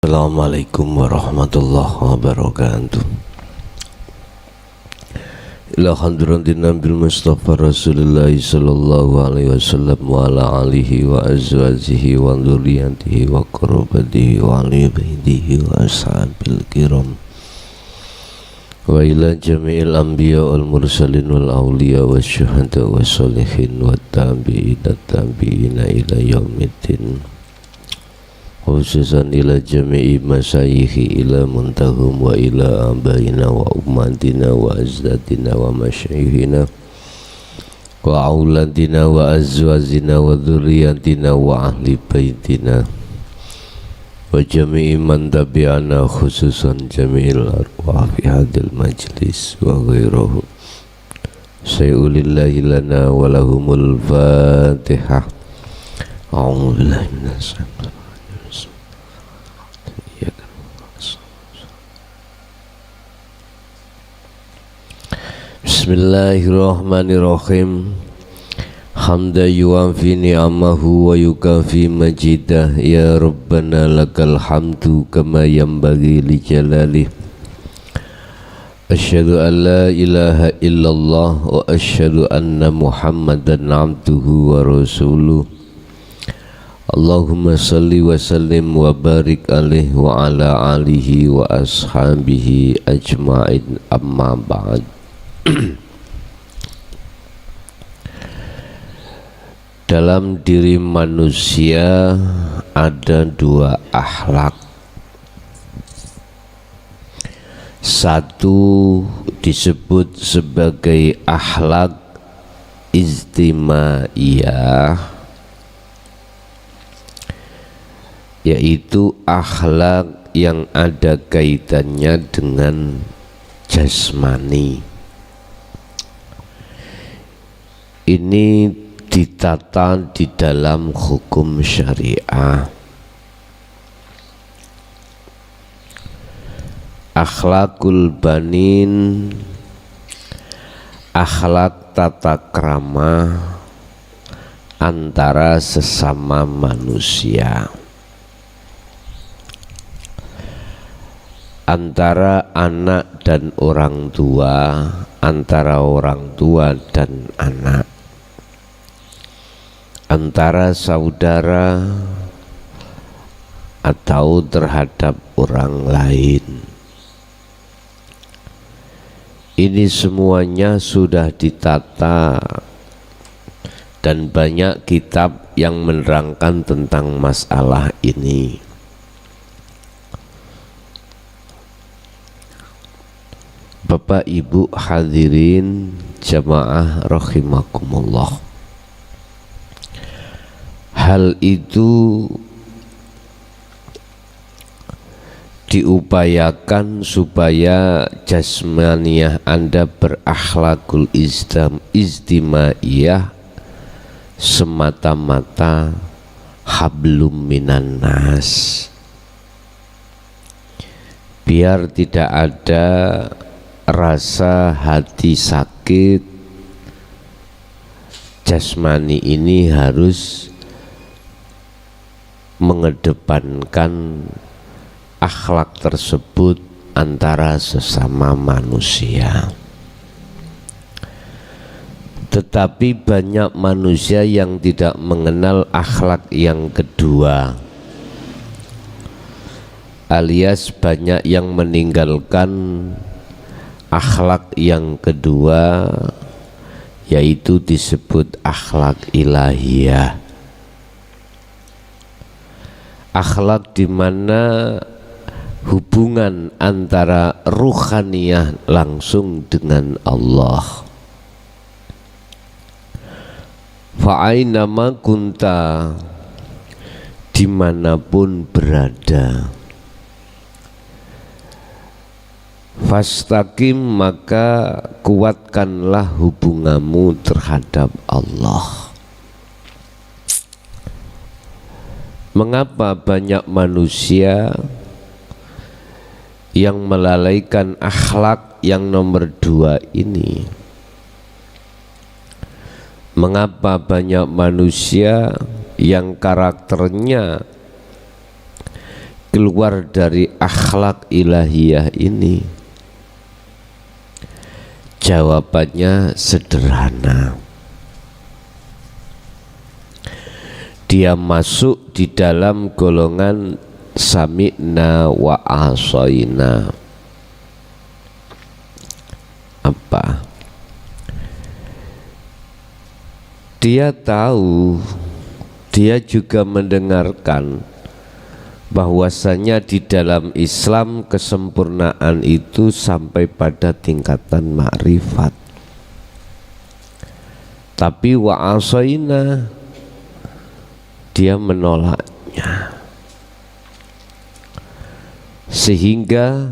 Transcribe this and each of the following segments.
Assalamualaikum warahmatullahi wabarakatuh. Ila hadratin Nabil Mustafa Rasulullah sallallahu alaihi wasallam wa ala alihi wa azwajihi wa dzurriyyatihi wa qurrabatihi wa ali baitihi wa ashabil kiram wa ila jami'il anbiya wal mursalin wal awliya wasyuhada wassolihin wat tabi'ina ila yaumiddin, khususan ila jami'i masyayikhi ila muntahum wa ila abaina wa ummatina wa azdadina wa masyayikhina wa auladina wa azwazina wa dhurriyatina wa ahli baitina wa jami'i man tabi'ana, khususan jami'il arwah fi hadil majlis wa ghairuhu. Sayulillahi lana wa lahumul fatihah. A'udzu billahi minas syaitonir Bismillahirrahmanirrahim. Hamda yuwafi ni'amahu wa yukafi majidah. Ya Rabbana lakal hamdu kama yanbaghi li jalalih. Asyhadu an la ilaha illallah wa asyhadu anna Muhammadan abduhu wa rasuluh. Allahumma salli wa sallim wa barik alaihi wa ala alihi wa ashabihi ajma'in, amma ba'd. Dalam diri manusia ada dua akhlak. Satu disebut sebagai akhlak ijtimaiyah, yaitu akhlak yang ada kaitannya dengan jasmani. Ini ditata di dalam hukum syariah. Akhlakul banin, akhlak tata krama antara sesama manusia, antara anak dan orang tua, antara orang tua dan anak, antara saudara atau terhadap orang lain. Ini semuanya sudah ditata dan banyak kitab yang menerangkan tentang masalah ini. Bapak Ibu hadirin jamaah rahimakumullah, hal itu diupayakan supaya jasmaniyah Anda berakhlakul ijtimaiyah semata-mata hablum minan nas, biar tidak ada rasa hati sakit. Jasmani ini harus mengedepankan akhlak tersebut antara sesama manusia. Tetapi banyak manusia yang tidak mengenal akhlak yang kedua, alias banyak yang meninggalkan akhlak yang kedua, yaitu disebut akhlak ilahiyah. Akhlak di mana hubungan antara ruhaniyah langsung dengan Allah. Fa'ainama kunta, dimanapun berada, fastaqim, maka kuatkanlah hubunganmu terhadap Allah. Mengapa banyak manusia yang melalaikan akhlak yang nomor dua ini? Mengapa banyak manusia yang karakternya keluar dari akhlak ilahiyah ini? Jawabannya sederhana. Dia masuk di dalam golongan sami'na wa asaina. Apa? Dia tahu, dia juga mendengarkan bahwasanya di dalam Islam kesempurnaan itu sampai pada tingkatan makrifat. Tapi wa asaina, dia menolaknya, sehingga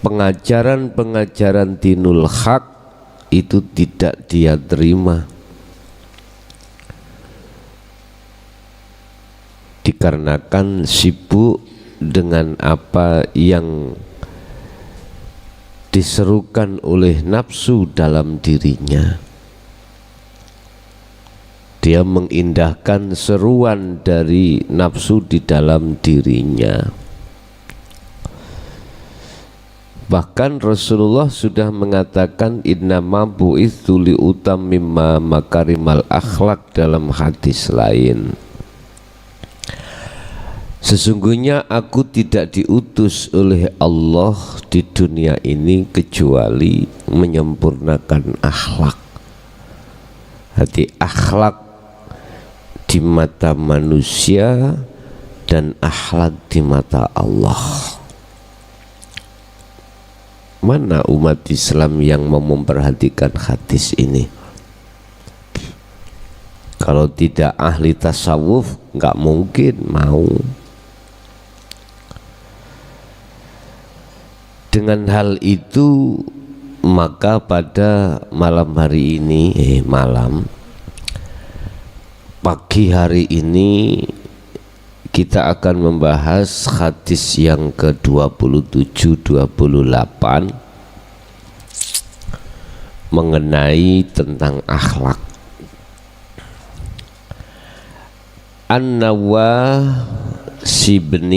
pengajaran-pengajaran dinul haq itu tidak dia terima, dikarenakan sibuk dengan apa yang diserukan oleh nafsu dalam dirinya. Dia mengindahkan seruan dari nafsu di dalam dirinya. Bahkan Rasulullah sudah mengatakan innama bu'itsu liutammima makarimal akhlak dalam hadis lain. Sesungguhnya aku tidak diutus oleh Allah di dunia ini kecuali menyempurnakan akhlak. Hati akhlak di mata manusia dan akhlak di mata Allah. Mana umat Islam yang mau memperhatikan hadis ini? Kalau tidak ahli tasawuf, nggak mungkin mau. Dengan hal itu, maka pada malam hari ini, pagi hari ini kita akan membahas hadis yang ke-27-28 mengenai tentang akhlak. An-Nawas bin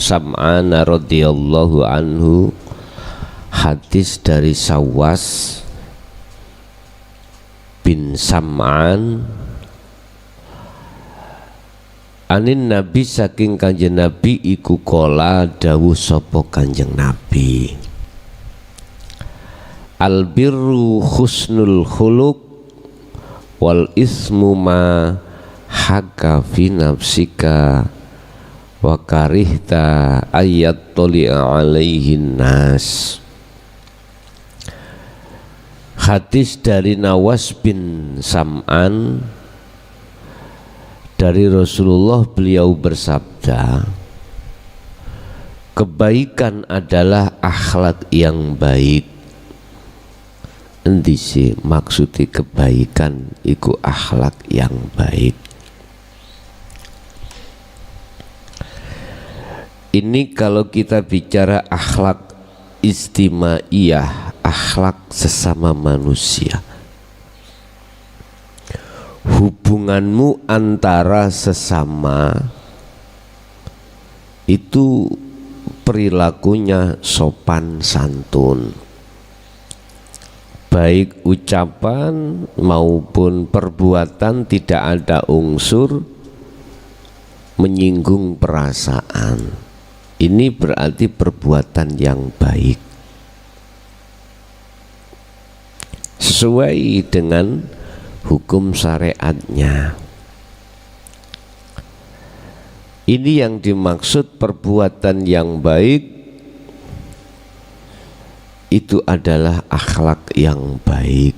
Sam'an radhiyallahu anhu, hadis dari Sawas bin Sam'an anin Nabi, saking Kanjeng Nabi iku kola dawuh sapa Kanjeng Nabi, al birru husnul khuluq wal ismu ma haka fi nafsika wa karihta ayat toli'a alaihin nas. Hadis dari Nawas bin Sam'an dari Rasulullah, beliau bersabda, kebaikan adalah akhlak yang baik. Endi sih maksudnya kebaikan iku akhlak yang baik? Ini kalau kita bicara akhlak istimaiyah, akhlak sesama manusia, hubunganmu antara sesama itu perilakunya sopan santun, baik ucapan maupun perbuatan tidak ada unsur menyinggung perasaan. Ini berarti perbuatan yang baik sesuai dengan hukum syariatnya. Ini yang dimaksud perbuatan yang baik, itu adalah akhlak yang baik.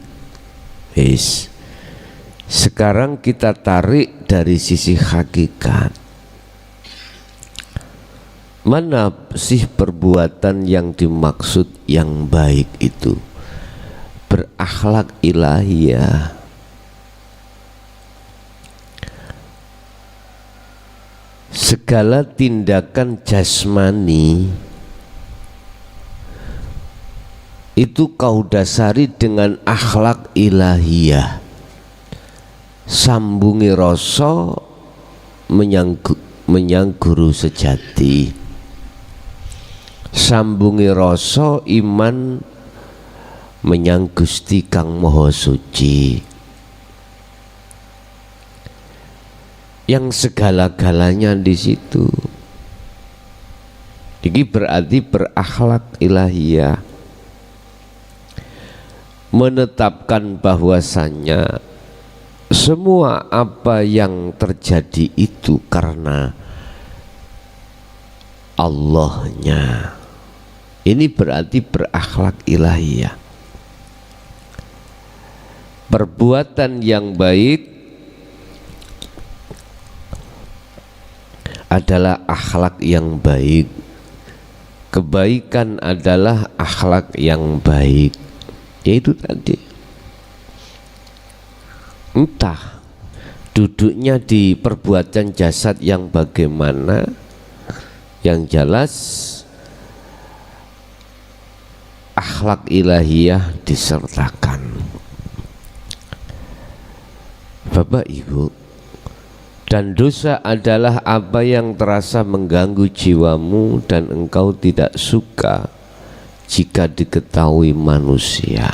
Sekarang kita tarik dari sisi hakikat. Mana sih perbuatan yang dimaksud yang baik itu? Berakhlak ilahiyah. Segala tindakan jasmani itu kau dasari dengan akhlak ilahiyah. Sambungi rasa menyang guru sejati. Sambungi rasa iman menyang Gusti Kang Maha Suci, yang segala-galanya di situ. Ini berarti berakhlak ilahiyah, menetapkan bahwasannya semua apa yang terjadi itu karena Allahnya. Ini berarti berakhlak ilahiyah. Perbuatan yang baik adalah akhlak yang baik. Kebaikan adalah akhlak yang baik. Yaitu tadi, entah duduknya di perbuatan jasad yang bagaimana, yang jelas akhlak ilahiyah disertakan. Bapak Ibu, dan dosa adalah apa yang terasa mengganggu jiwamu dan engkau tidak suka jika diketahui manusia.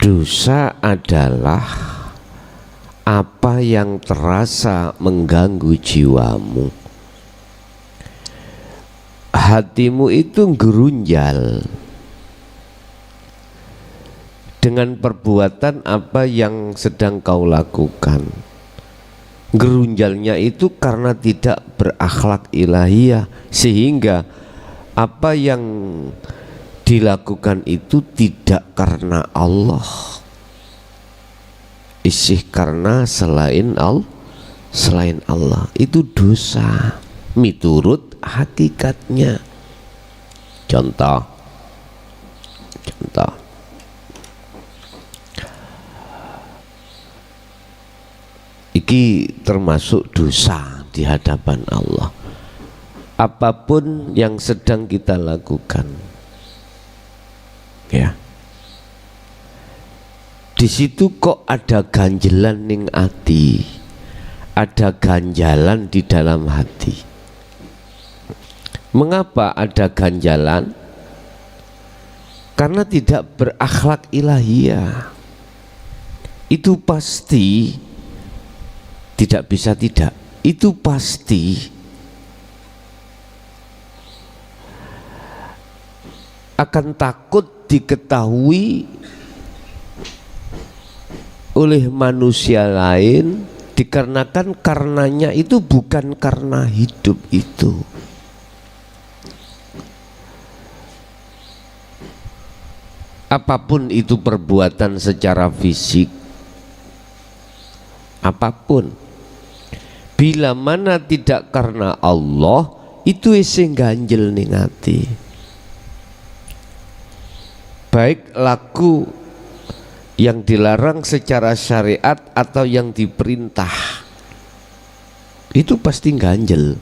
Dosa adalah apa yang terasa mengganggu jiwamu. Hatimu itu gerunjal dengan perbuatan apa yang sedang kau lakukan. Gerunjalnya itu karena tidak berakhlak ilahiyah, sehingga apa yang dilakukan itu tidak karena Allah, isih karena selain Allah. Itu dosa miturut hakikatnya. Contoh iki termasuk dosa di hadapan Allah. Apapun yang sedang kita lakukan, ya, di situ kok ada ganjelan ning ati, ada ganjalan di dalam hati. Mengapa ada ganjalan? Karena tidak berakhlak ilahiyah. Itu pasti, tidak bisa tidak, itu pasti akan takut diketahui oleh manusia lain, dikarenakan karenanya itu bukan karena hidup itu. Apapun itu perbuatan secara fisik, apapun, bila mana tidak karena Allah, itu sing ganjel ning ati. Baik laku yang dilarang secara syariat atau yang diperintah, itu pasti ganjel.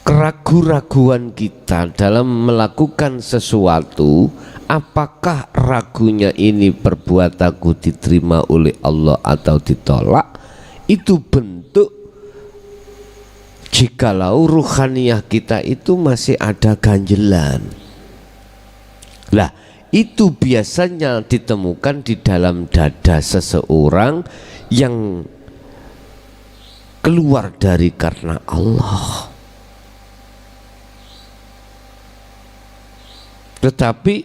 Keraguan-raguan kita dalam melakukan sesuatu, apakah ragunya ini perbuatanku diterima oleh Allah atau ditolak, itu bentuk jikalau ruhaniyah kita itu masih ada ganjelan. Lah, itu biasanya ditemukan di dalam dada seseorang yang keluar dari karena Allah. Tetapi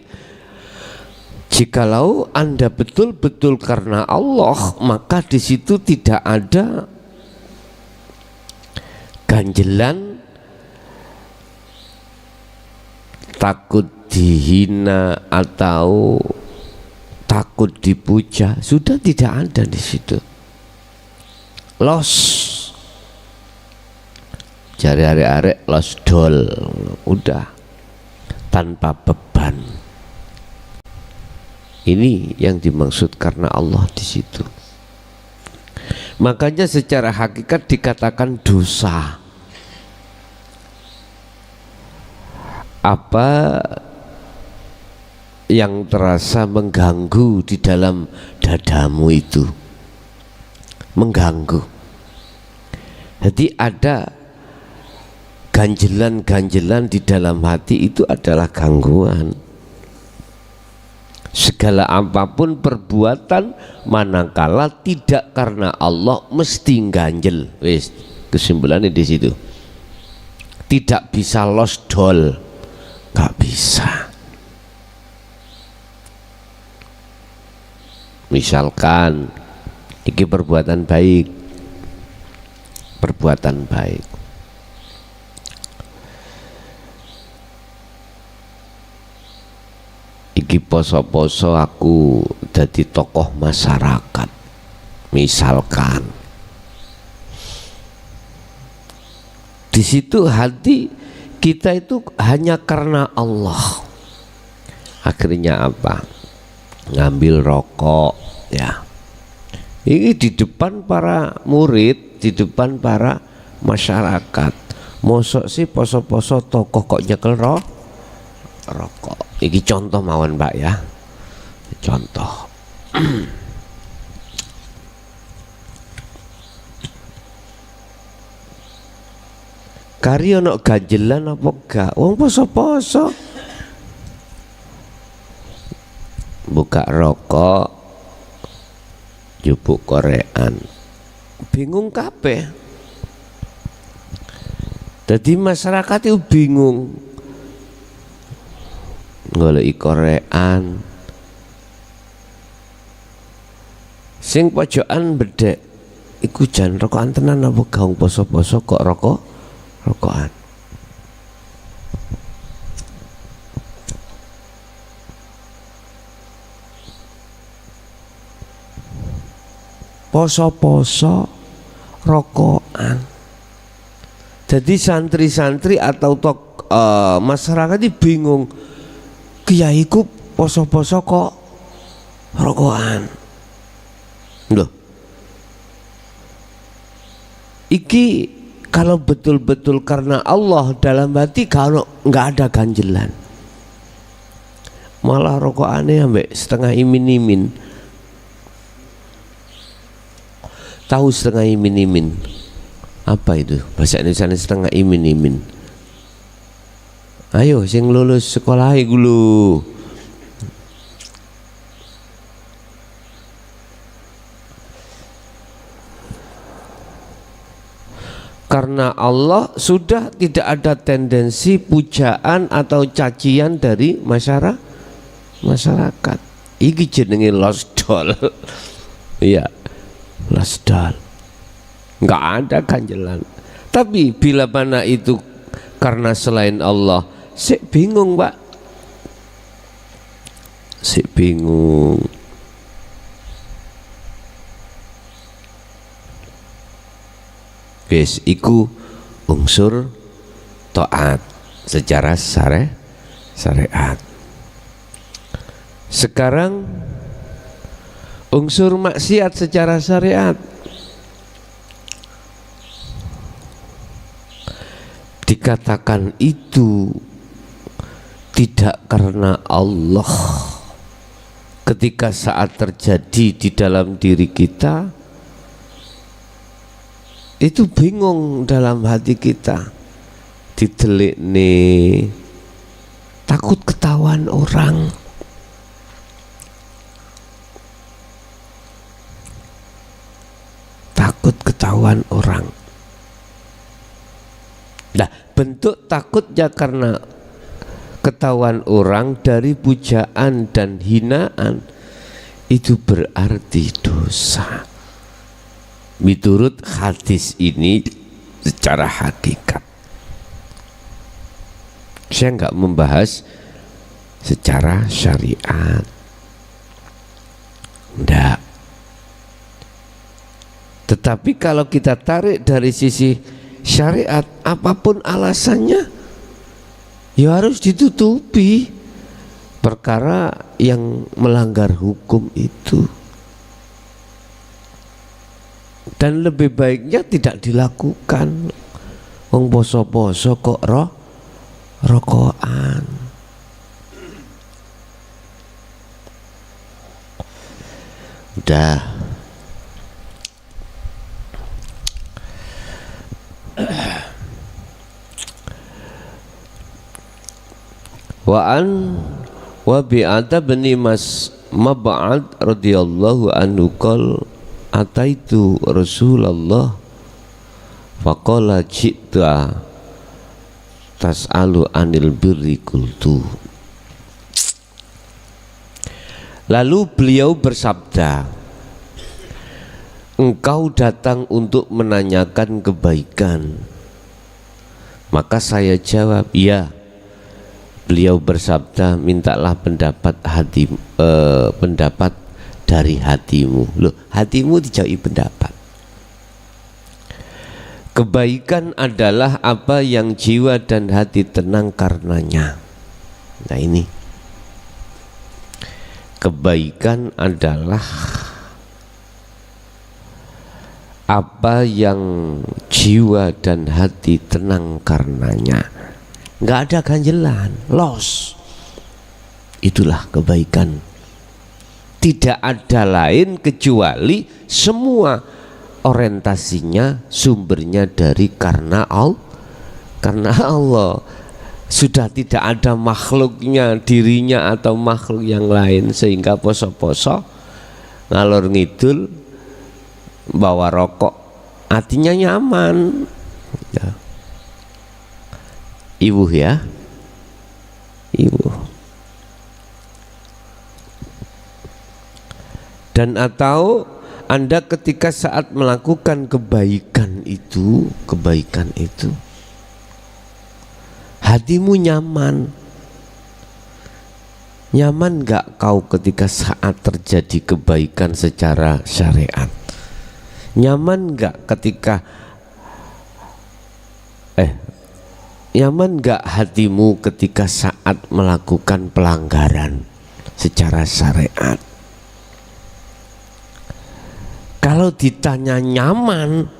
jikalau Anda betul-betul karena Allah, maka di situ tidak ada ganjelan takut dihina atau takut dipuja, sudah tidak ada di situ. Los cari arek-arek los dol, udah tanpa beban. Ini yang dimaksud karena Allah di situ. Makanya secara hakikat dikatakan dosa. Apa yang terasa mengganggu di dalam dadamu itu, mengganggu. Jadi ada ganjelan-ganjelan di dalam hati, itu adalah gangguan. Segala apapun perbuatan manakala tidak karena Allah mesti ganjel. Wis, kesimpulannya di situ. Tidak bisa lost doll, nggak bisa. Misalkan iki perbuatan baik, perbuatan baik. Iki poso-poso aku jadi tokoh masyarakat, misalkan. Di situ hati kita itu hanya karena Allah. Akhirnya apa? Ngambil rokok, ya. Ini di depan para murid, di depan para masyarakat. Mosok sih poso-poso tokoh kok nyekel rokok. Ini contoh mawon Mbak ya, contoh. Kari ono ganjelan apa gak? Wong poso-poso buka rokok, jupuk korean, bingung kabeh. Jadi masyarakat itu bingung, goleki korean, sing pojokan bedek, iku jan rokokan tenan apa gaung poso-poso kok rokokan. Poso-poso rokokan. Jadi santri-santri atau masyarakat ini bingung, kiaiku poso-poso kok rokokan. Loh, iki kalau betul-betul karena Allah dalam hati, kalau nggak ada ganjelan, malah rokokannya ambek setengah imin-imin. Tahu setengah imin-imin apa itu? Bahasa Indonesia setengah imin-imin. Ayo sing lulus sekolah dulu. Karena Allah sudah tidak ada tendensi pujaan atau cacian dari masyarakat. Iki jenenge lost doll. Iya, lost doll. Nggak ada ganjelan. Tapi bila mana itu karena selain Allah, sik bingung Pak, sik bingung. Guys, iku unsur taat secara syariat. Sekarang unsur maksiat secara syariat. Dikatakan itu tidak karena Allah. Ketika saat terjadi di dalam diri kita, itu bingung dalam hati kita, ditelik nih, takut ketahuan orang, takut ketahuan orang. Nah, bentuk takutnya karena ketahuan orang dari pujaan dan hinaan, itu berarti dosa. Menurut hadis ini secara hakikat. Saya nggak membahas secara syariat, enggak. Tetapi kalau kita tarik dari sisi syariat, apapun alasannya, ya harus ditutupi perkara yang melanggar hukum itu. Dan lebih baiknya tidak dilakukan. Wong poso-poso kok rokokan. bersabda, wa bi'ata bani Mab'ad radhiyallahu anhu qol ataitu Rasulullah faqala ji'ta tas'alu anil birri qultu. Lalu beliau bersabda, engkau datang untuk menanyakan kebaikan. Maka saya jawab, ya. Beliau bersabda, mintalah pendapat dari hatimu. Loh, hatimu dijauhi pendapat. Kebaikan adalah apa yang jiwa dan hati tenang karenanya. Nah ini, kebaikan adalah apa yang jiwa dan hati tenang karenanya. Nggak ada ganjelan, los. Itulah kebaikan. Tidak ada lain kecuali semua orientasinya, sumbernya dari karena Allah. Sudah tidak ada makhluknya, dirinya atau makhluk yang lain, sehingga poso-poso ngalor ngidul bawa rokok, hatinya nyaman ya. Ibu ya, ibu. Dan atau Anda ketika saat melakukan kebaikan itu hatimu nyaman. Nyaman gak kau ketika saat terjadi kebaikan secara syariat? Nyaman gak ketika nyaman gak hatimu ketika saat melakukan pelanggaran secara syariat? Kalau ditanya nyaman,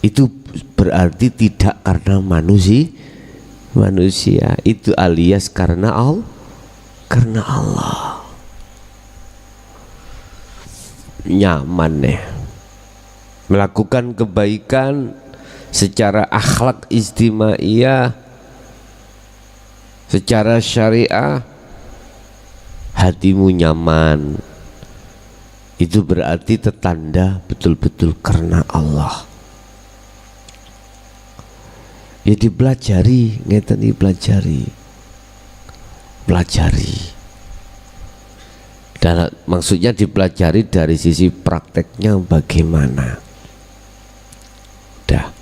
itu berarti tidak karena manusia, itu alias karena Allah. Nyaman nih melakukan kebaikan secara akhlak istimaiyah, secara syariah, hatimu nyaman, itu berarti tertanda betul-betul karena Allah. Ya dipelajari, ngeten dipelajari, pelajari. Dan maksudnya dipelajari dari sisi prakteknya bagaimana. Dah.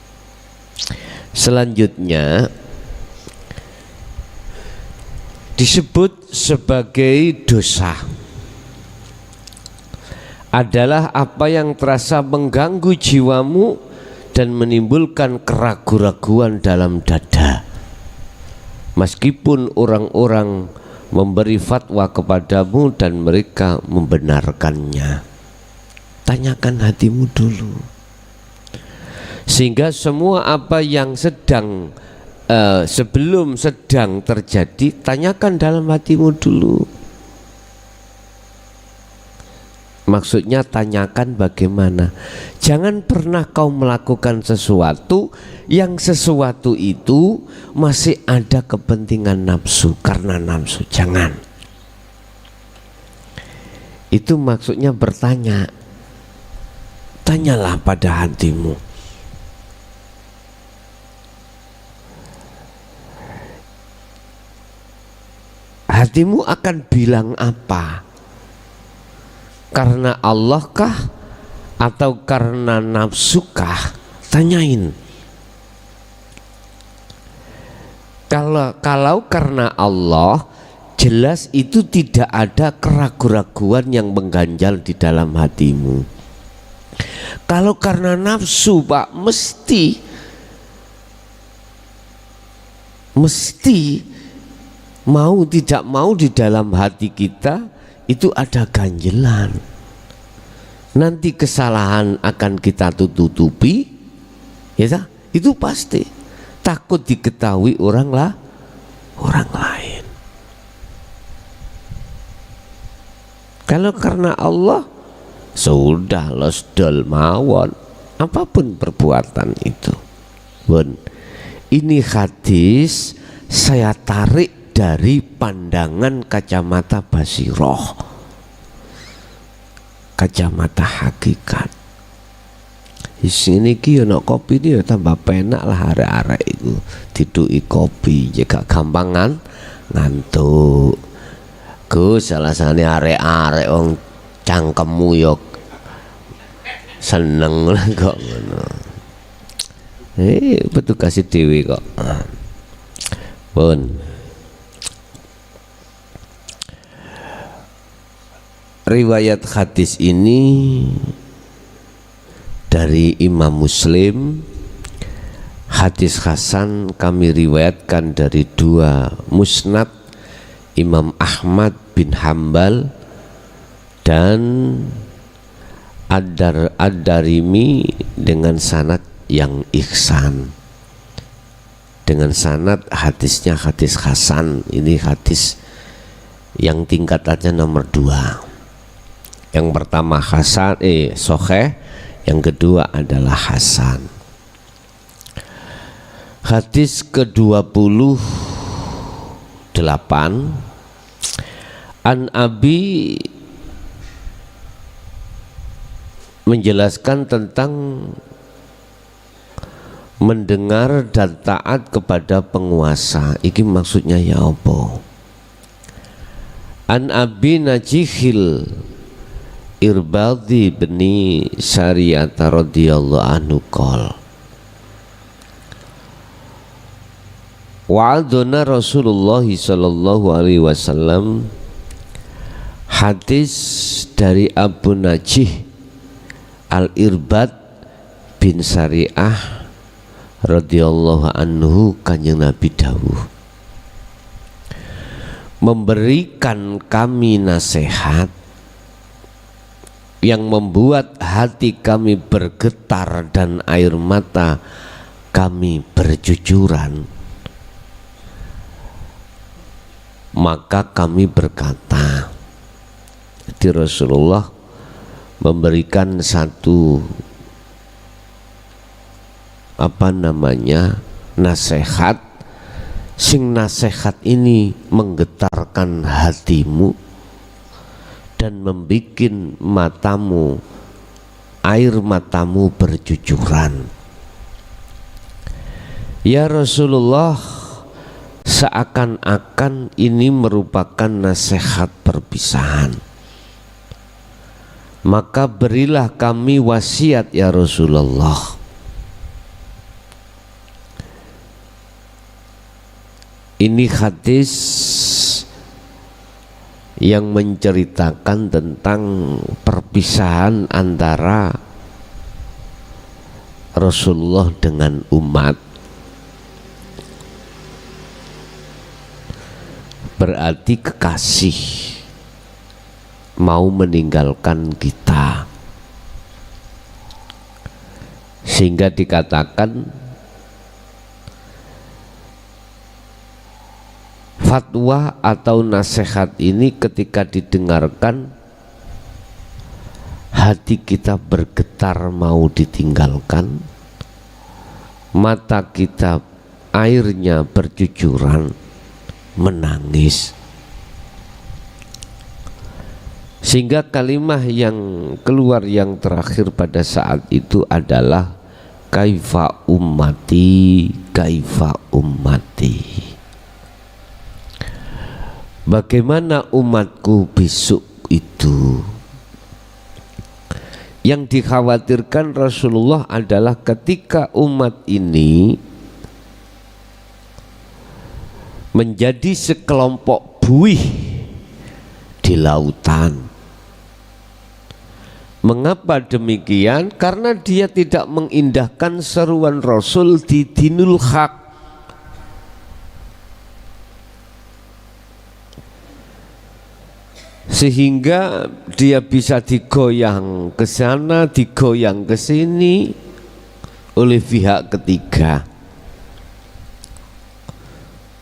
Selanjutnya disebut sebagai dosa adalah apa yang terasa mengganggu jiwamu dan menimbulkan keraguan-raguan dalam dada, meskipun orang-orang memberi fatwa kepadamu dan mereka membenarkannya. Tanyakan hatimu dulu, sehingga semua apa yang sedang sebelum sedang terjadi, tanyakan dalam hatimu dulu. Maksudnya tanyakan bagaimana. Jangan pernah kau melakukan sesuatu yang sesuatu itu masih ada kepentingan nafsu, karena nafsu. Jangan. Itu maksudnya bertanya. Tanyalah pada hatimu. Hatimu akan bilang apa? Karena Allah kah atau karena nafsu kah? Tanyain. Kalau karena Allah, jelas itu tidak ada keraguan-raguan yang mengganjal di dalam hatimu. Kalau karena nafsu, Pak, mesti mau tidak mau di dalam hati kita itu ada ganjelan. Nanti kesalahan akan kita tutupi, ya, itu pasti. Takut diketahui orang lain. Kalau karena Allah, sudah losdol mawon, apapun perbuatan itu. Bun, ini hadis saya tarik dari pandangan kacamata basiroh, kacamata hakikat. Di sini ki ono kopi ini ya tambah penak lah, arek-arek itu diduki kopi juga gampangan ngantuk. Gus alasane arek-arek wong cangkemmu yo seneng kok ngono. Petugas dhewe kok. Pun riwayat hadis ini dari Imam Muslim, hadis hasan kami riwayatkan dari dua musnad, Imam Ahmad bin Hambal dan Ad-Darimi dengan sanad yang ihsan. Dengan sanad hadisnya hadis hasan, ini hadis yang tingkatannya nomor 2. Yang pertama hasan sahih, yang kedua adalah hasan. Hadis ke-28, An Abi menjelaskan tentang mendengar dan taat kepada penguasa. Iki maksudnya ya apa? An Abi Najihil Irbadi bni Sariyata radhiyallahu anhu qol wa'aduna Rasulullah sallallahu alaihi wasallam. Hadis dari Abu Najih Al-Irbad bin Sariyah radhiyallahu anhu, Kanjeng Nabi dawuh, memberikan kami nasihat yang membuat hati kami bergetar dan air mata kami berjujuran. Maka kami berkata, jadi Rasulullah memberikan satu nasihat, sing nasihat ini menggetarkan hatimu dan membuat matamu, air matamu berjujuran. Ya Rasulullah, seakan-akan ini merupakan nasihat perpisahan. Maka berilah kami wasiat ya Rasulullah. Ini hadis yang menceritakan tentang perpisahan antara Rasulullah dengan umat. Berarti kekasih mau meninggalkan kita, sehingga dikatakan fatwa atau nasihat ini ketika didengarkan hati kita bergetar mau ditinggalkan, mata kita airnya bercucuran menangis, sehingga kalimat yang keluar yang terakhir pada saat itu adalah kaifa ummati, kaifa ummati. Bagaimana umatku besok itu? Yang dikhawatirkan Rasulullah adalah ketika umat ini menjadi sekelompok buih di lautan. Mengapa demikian? Karena dia tidak mengindahkan seruan Rasul di dinul haq. Sehingga dia bisa digoyang ke sana, digoyang ke sini oleh pihak ketiga.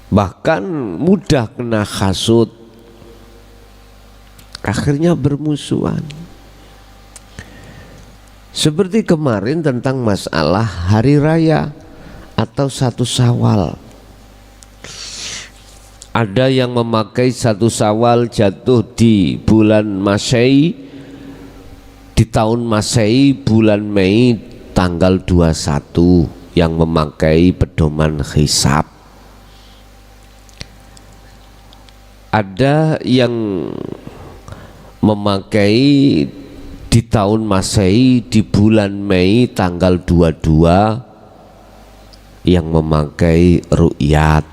Bahkan mudah kena hasud, akhirnya bermusuhan. Seperti kemarin tentang masalah hari raya atau 1 Syawal. Ada yang memakai 1 Syawal jatuh di bulan Masehi, di tahun Masehi bulan Mei tanggal 21, yang memakai pedoman hisab. Ada yang memakai di tahun Masehi di bulan Mei tanggal 22, yang memakai ru'yat.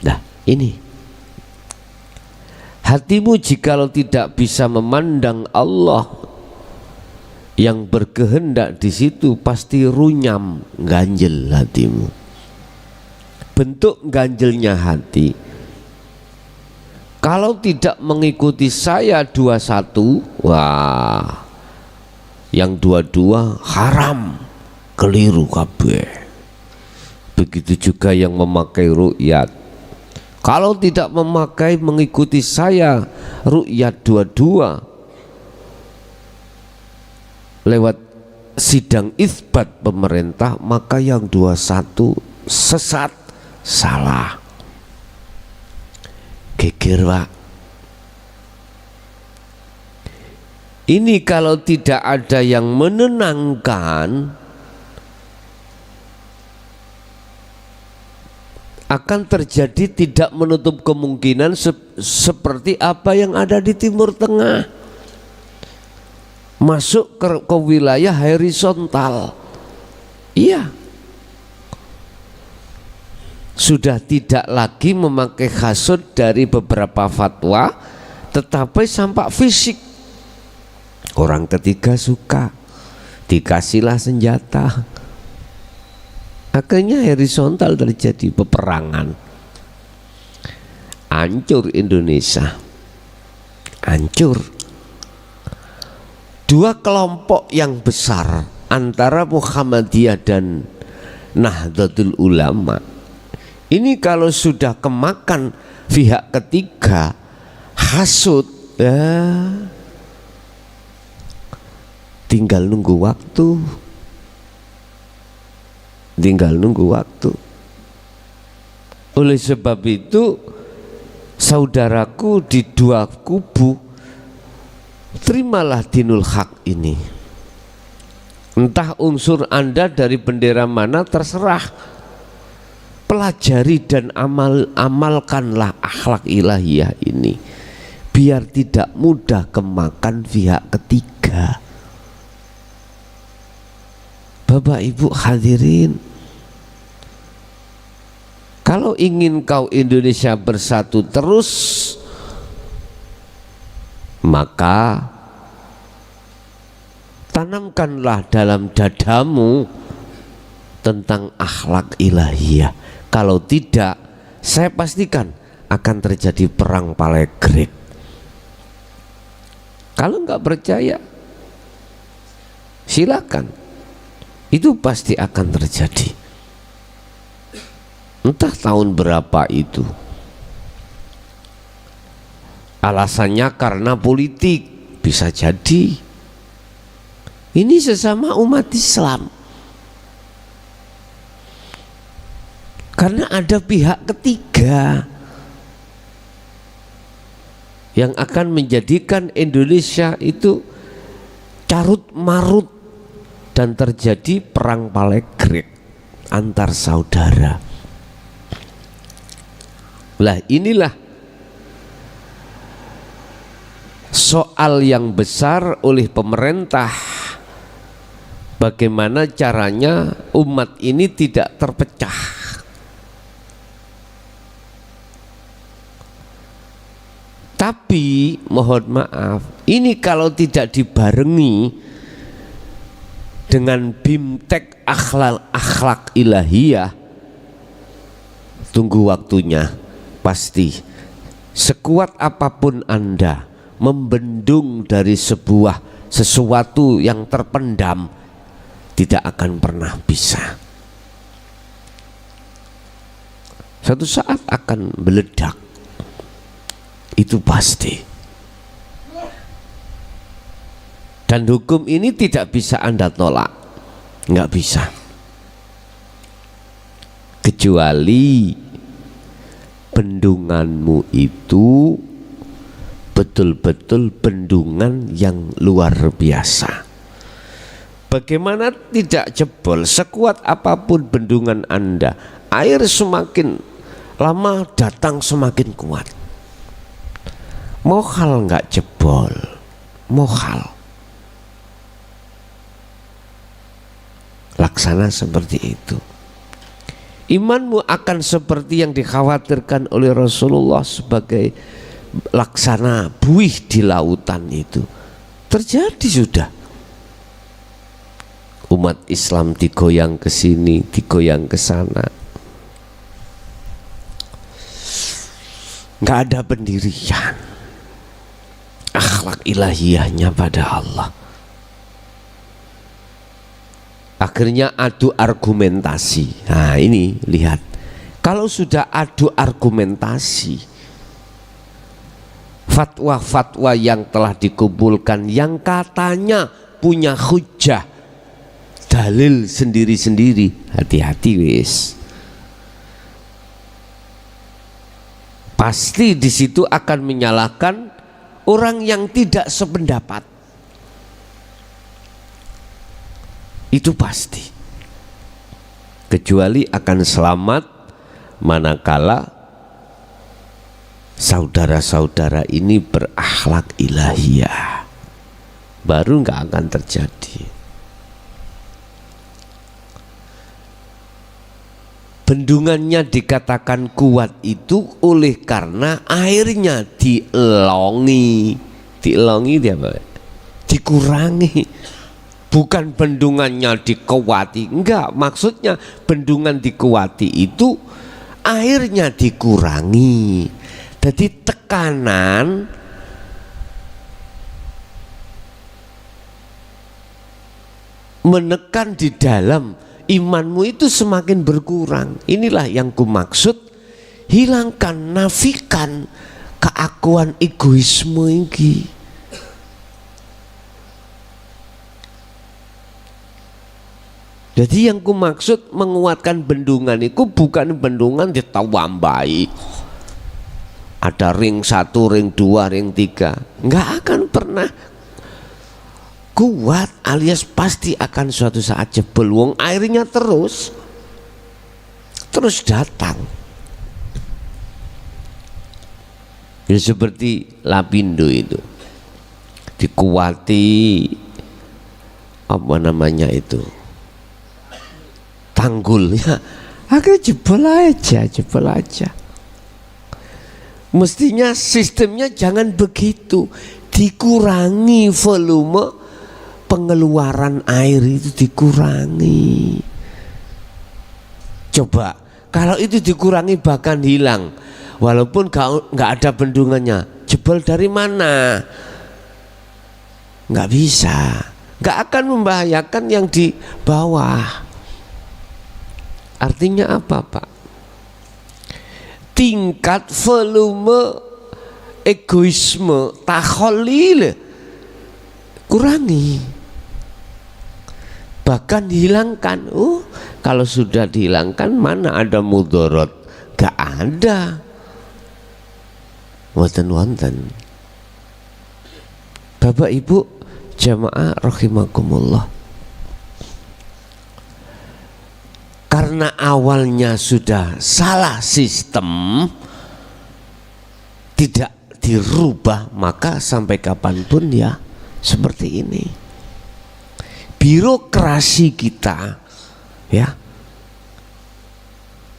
Nah, ini hatimu jikalau tidak bisa memandang Allah yang berkehendak di situ, pasti runyam, ganjel hatimu. Bentuk ganjelnya hati, kalau tidak mengikuti saya 21, wah, yang 22 haram, keliru kabeh. Begitu juga yang memakai ru'yat. Kalau tidak mengikuti saya ru'yat 22 lewat sidang isbat pemerintah, maka yang 21 sesat, salah. Geger, Pak. Ini kalau tidak ada yang menenangkan, akan terjadi tidak menutup kemungkinan seperti apa yang ada di Timur Tengah, masuk ke wilayah horizontal. Iya, sudah tidak lagi memakai khasut dari beberapa fatwa, tetapi sampak fisik. Orang ketiga suka, dikasihlah senjata, akhirnya horizontal terjadi peperangan. Hancur Indonesia, hancur. 2 kelompok yang besar antara Muhammadiyah dan Nahdlatul Ulama ini kalau sudah kemakan pihak ketiga, hasut, ya tinggal nunggu waktu, tinggal nunggu waktu. Oleh sebab itu, saudaraku di 2 kubu, terimalah dinul haq ini. Entah unsur Anda dari bendera mana, terserah. Pelajari dan amalkanlah akhlak ilahiyah ini, biar tidak mudah kemakan pihak ketiga. Bapak Ibu hadirin, kalau ingin kau Indonesia bersatu terus, maka tanamkanlah dalam dadamu tentang akhlak ilahiyah. Kalau tidak, saya pastikan akan terjadi perang palegrek. Kalau nggak percaya, silakan. Itu pasti akan terjadi. Entah tahun berapa itu. Alasannya karena politik, bisa jadi. Ini sesama umat Islam. Karena ada pihak ketiga yang akan menjadikan Indonesia itu carut marut dan terjadi perang palegrek antar saudara. Lah inilah soal yang besar oleh pemerintah. Bagaimana caranya umat ini tidak terpecah. Tapi mohon maaf, ini kalau tidak dibarengi dengan bimtek akhlak ilahiyah, tunggu waktunya. Pasti sekuat apapun Anda membendung dari sesuatu yang terpendam, tidak akan pernah bisa. Suatu saat akan meledak. Itu pasti. Dan hukum ini tidak bisa Anda tolak, nggak bisa, kecuali bendunganmu itu betul-betul bendungan yang luar biasa. Bagaimana tidak jebol? Sekuat apapun bendungan Anda, air semakin lama datang semakin kuat. Mohal nggak jebol, mohal. Laksana seperti itu. Imanmu akan seperti yang dikhawatirkan oleh Rasulullah sebagai laksana buih di lautan itu. Terjadi sudah. Umat Islam digoyang ke sini, digoyang ke sana. Nggak ada pendirian. Akhlak ilahiyahnya pada Allah. Akhirnya adu argumentasi. Nah ini lihat, kalau sudah adu argumentasi, fatwa-fatwa yang telah dikumpulkan yang katanya punya hujah, dalil sendiri-sendiri, hati-hati wis. Pasti di situ akan menyalahkan orang yang tidak sependapat. Itu pasti. Kecuali akan selamat manakala saudara-saudara ini berakhlak ilahiyah, baru nggak akan terjadi. Bendungannya dikatakan kuat itu oleh karena airnya dielongi. Dielongi dia apa? Dikurangi. Bukan bendungannya dikuati, enggak, maksudnya bendungan dikuati itu airnya dikurangi. Jadi tekanan menekan di dalam imanmu itu semakin berkurang. Inilah yang kumaksud, hilangkan, nafikan keakuan egoisme ini. Jadi yang ku maksud menguatkan bendungan itu bukan bendungan ditawambai. Ada ring 1, ring 2, ring 3. Nggak akan pernah kuat, alias pasti akan suatu saat jebol. Wong airnya terus datang. Ya seperti Lapindo itu. Dikuati apa namanya itu? Tanggulnya, akhirnya jebol aja. Mestinya sistemnya jangan begitu, dikurangi volume pengeluaran air itu, dikurangi. Coba kalau itu dikurangi bahkan hilang, walaupun nggak ada bendungannya, jebol dari mana? Nggak bisa, nggak akan membahayakan yang di bawah. Artinya apa, Pak? Tingkat volume egoisme takholil kurangi, bahkan hilangkan. Kalau sudah dihilangkan mana ada mudorot? Gak ada. Wonten. Bapak Ibu jamaah rahimakumullah. Karena awalnya sudah salah sistem, tidak dirubah, maka sampai kapanpun ya seperti ini. Birokrasi kita ya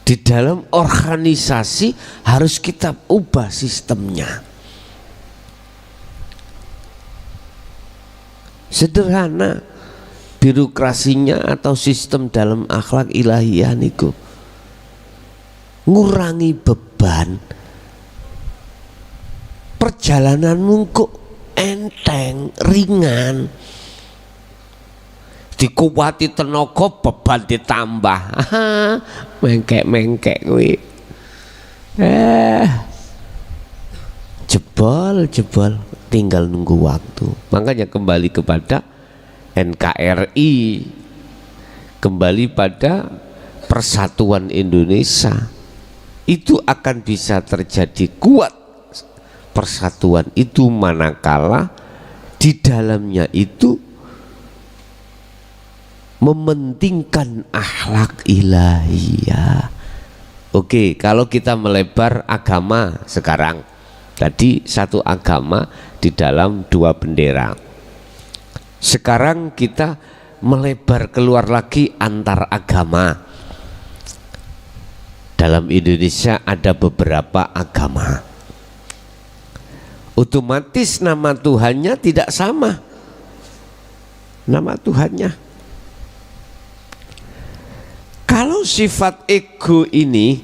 di dalam organisasi harus kita ubah sistemnya. Sederhana birokrasinya atau sistem dalam akhlak ilahiyah niku ngurangi beban, perjalananmu kok enteng, ringan. Dikuwati tenaga beban ditambah. Mengkek kuwi. Jebol tinggal nunggu waktu. Makanya kembali kepada NKRI, kembali pada persatuan Indonesia, itu akan bisa terjadi kuat persatuan itu manakala di dalamnya itu mementingkan akhlak ilahiyah. Oke, kalau kita melebar agama sekarang, tadi satu agama di dalam dua bendera. Sekarang kita melebar keluar lagi antar agama. Dalam Indonesia ada beberapa agama. Otomatis nama Tuhannya tidak sama. Nama Tuhannya. Kalau sifat ego ini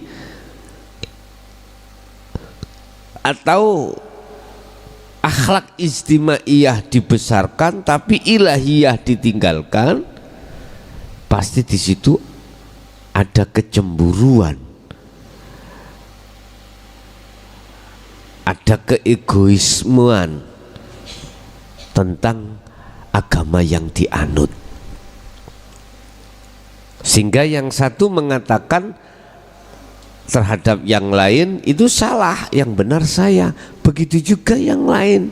atau akhlak istimaiyah dibesarkan tapi ilahiyah ditinggalkan, pasti di situ ada kecemburuan, ada keegoismean tentang agama yang dianut, sehingga yang satu mengatakan terhadap yang lain itu salah, yang benar saya, begitu juga yang lain.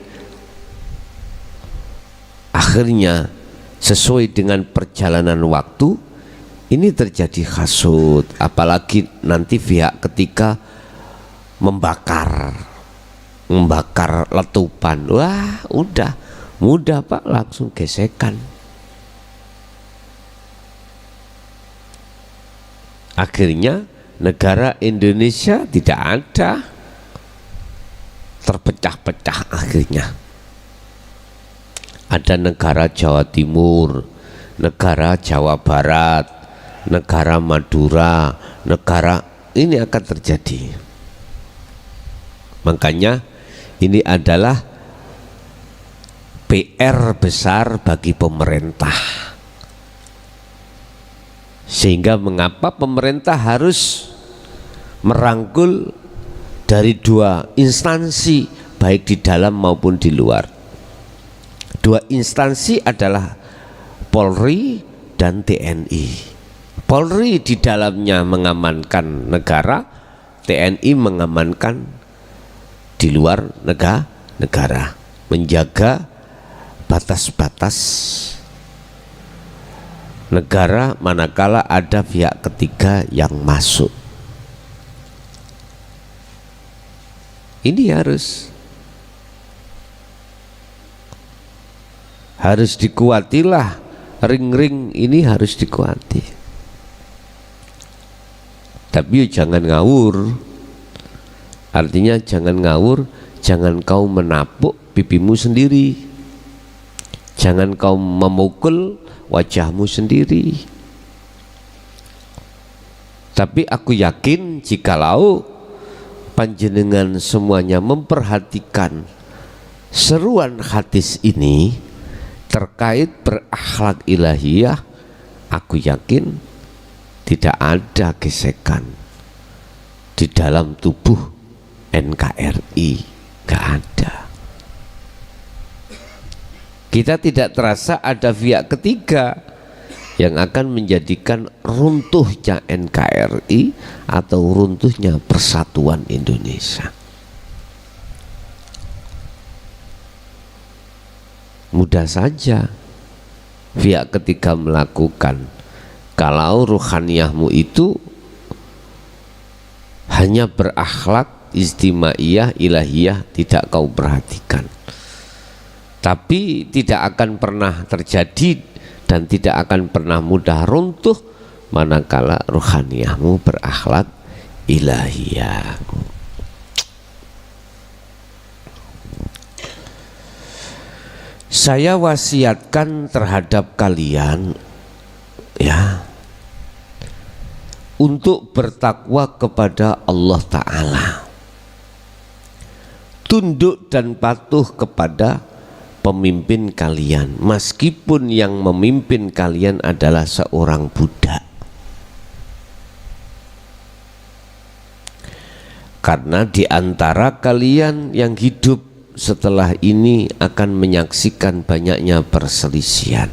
Akhirnya sesuai dengan perjalanan waktu ini terjadi hasud, apalagi nanti pihak ketika membakar letupan, wah udah mudah Pak, langsung gesekan. Akhirnya negara Indonesia tidak ada, terpecah-pecah. Akhirnya ada negara Jawa Timur, negara Jawa Barat, negara Madura, negara ini akan terjadi. Makanya ini adalah PR besar bagi pemerintah. Sehingga mengapa pemerintah harus merangkul dari dua instansi, baik di dalam maupun di luar. Dua instansi adalah Polri dan TNI. Polri di dalamnya mengamankan negara, TNI mengamankan di luar negara, menjaga batas-batas negara manakala ada pihak ketiga yang masuk. Ini harus dikuatilah, ring-ring ini harus dikuati. Tapi jangan ngawur. Artinya jangan ngawur, jangan kau menapuk pipimu sendiri, jangan kau memukul wajahmu sendiri. Tapi aku yakin jikalau panjenengan semuanya memperhatikan seruan hadis ini terkait berakhlak ilahiyah, aku yakin tidak ada gesekan di dalam tubuh NKRI, gak ada. Kita tidak terasa ada pihak ketiga yang akan menjadikan runtuhnya NKRI atau runtuhnya persatuan Indonesia. Mudah saja pihak ketiga melakukan kalau ruhaniyahmu itu hanya berakhlak istimaiyah ilahiyah tidak kau perhatikan, tapi tidak akan pernah terjadi dan tidak akan pernah mudah runtuh manakala ruhaniyahmu berakhlak ilahiyah. Saya wasiatkan terhadap kalian ya untuk bertakwa kepada Allah Ta'ala, tunduk dan patuh kepada pemimpin kalian, meskipun yang memimpin kalian adalah seorang budak. Karena di antara kalian yang hidup setelah ini akan menyaksikan banyaknya perselisihan.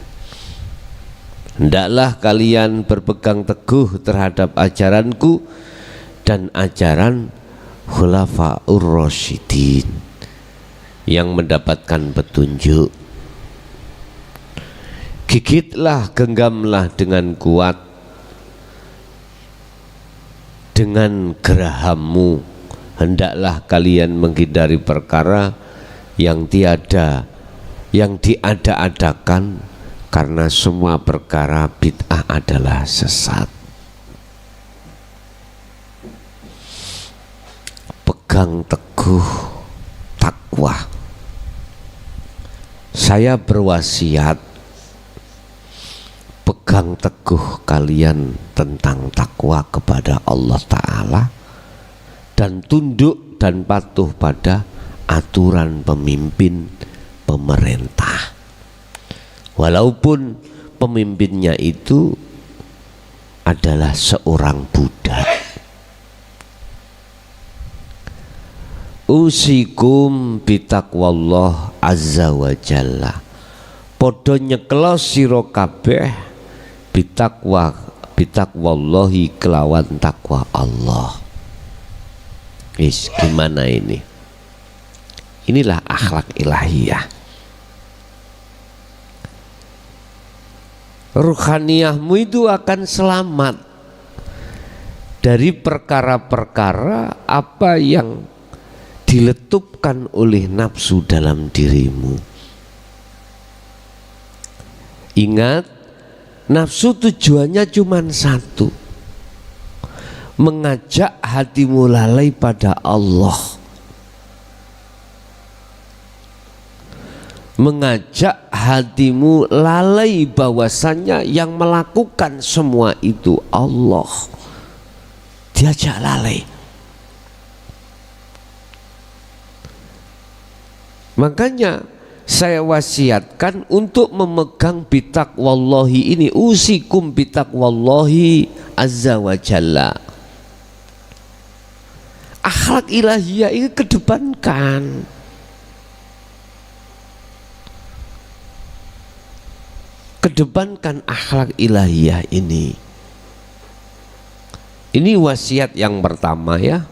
Hendaklah kalian berpegang teguh terhadap ajaranku dan ajaran Khulafaur Rasyidin yang mendapatkan petunjuk. Gigitlah, genggamlah dengan kuat dengan gerahammu. Hendaklah kalian menghindari perkara yang diada-adakan, karena semua perkara bid'ah adalah sesat. Pegang teguh takwa. Saya berwasiat, pegang teguh kalian tentang takwa kepada Allah Ta'ala dan tunduk dan patuh pada aturan pemimpin pemerintah, walaupun pemimpinnya itu adalah seorang budak. Usikum bitaqwallah azza wa jalla. Padha nyeklo sira kabeh bitaqwallahi kelawan takwa Allah. Gimana ini? Inilah akhlak ilahiyah. Ruhaniyahmu itu akan selamat dari perkara-perkara apa yang diletupkan oleh nafsu dalam dirimu. Ingat, nafsu tujuannya cuma satu, mengajak hatimu lalai pada Allah, mengajak hatimu lalai bahwasannya yang melakukan semua itu Allah. Diajak lalai. Makanya saya wasiatkan untuk memegang bitaqwallahi ini. Usikum bitaqwallahi azza wa jalla. Akhlak ilahiyah ini kedepankan. Kedepankan akhlak ilahiyah ini. Ini wasiat yang pertama ya.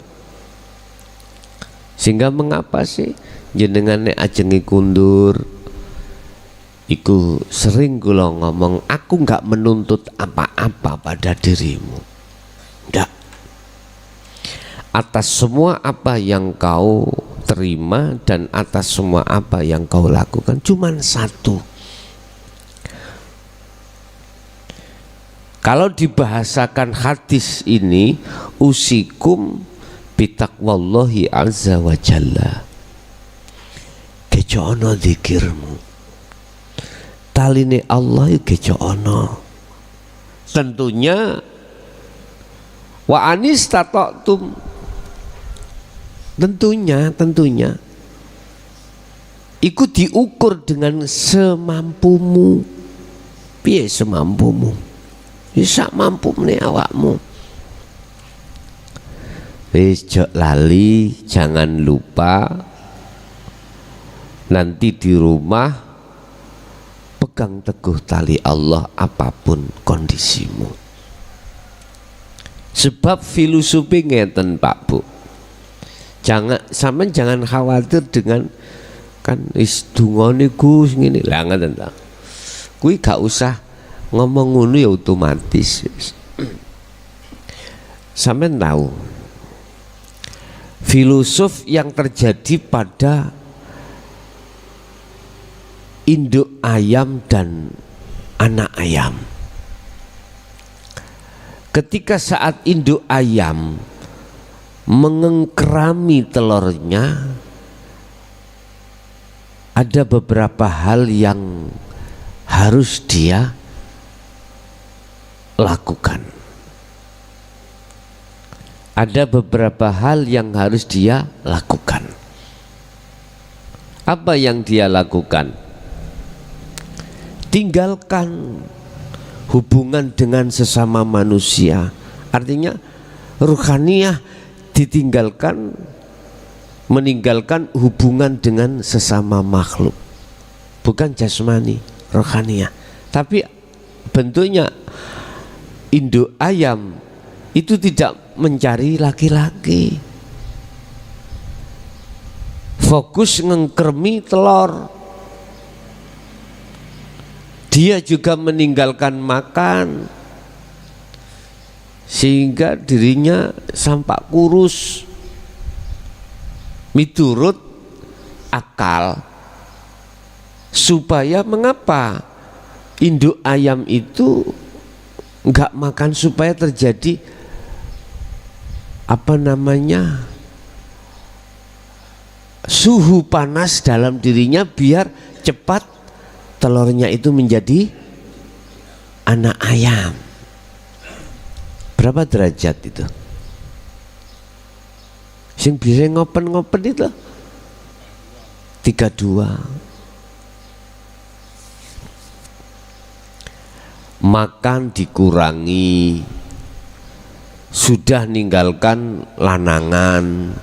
Sehingga mengapa sih jenengan nek ajengi kundur iku sering kula ngomong, aku enggak menuntut apa-apa pada dirimu. Enggak. Atas semua apa yang kau terima dan atas semua apa yang kau lakukan cuman satu. Kalau dibahasakan hadis ini, usikum bitaqwallahi azza wa jalla. Kejo ono zikirmu, taline Allah kejo ono. Tentunya wa anistata'tum, tentunya ikut diukur dengan semampumu. Piye semampumu? Bisa mampu nih awakmu. Wis lali, jangan lupa nanti di rumah pegang teguh tali Allah apapun kondisimu. Sebab filosofi ngeten Pak Bu. Jangan khawatir dengan kan donga Gus ngene. Lah ngoten ta. Kuwi gak usah ngomong ngono ya otomatis. Sampeyan tahu filosof yang terjadi pada induk ayam dan anak ayam. Ketika saat induk ayam mengengkerami telurnya, ada beberapa hal yang harus dia lakukan. Ada beberapa hal yang harus dia lakukan. Apa yang dia lakukan? Tinggalkan hubungan dengan sesama manusia. Artinya ruhaniyah ditinggalkan, meninggalkan hubungan dengan sesama makhluk, bukan jasmani, rohaniah, tapi bentuknya induk ayam itu tidak mencari laki-laki, fokus ngengkermi telur. Dia juga meninggalkan makan sehingga dirinya sampak kurus miturut akal. Supaya mengapa induk ayam itu enggak makan, supaya terjadi suhu panas dalam dirinya, biar cepat telurnya itu menjadi anak ayam. Berapa derajat itu? Sing bisa ngopen-ngopen itu 32. Makan dikurangi, sudah ninggalkan lanangan.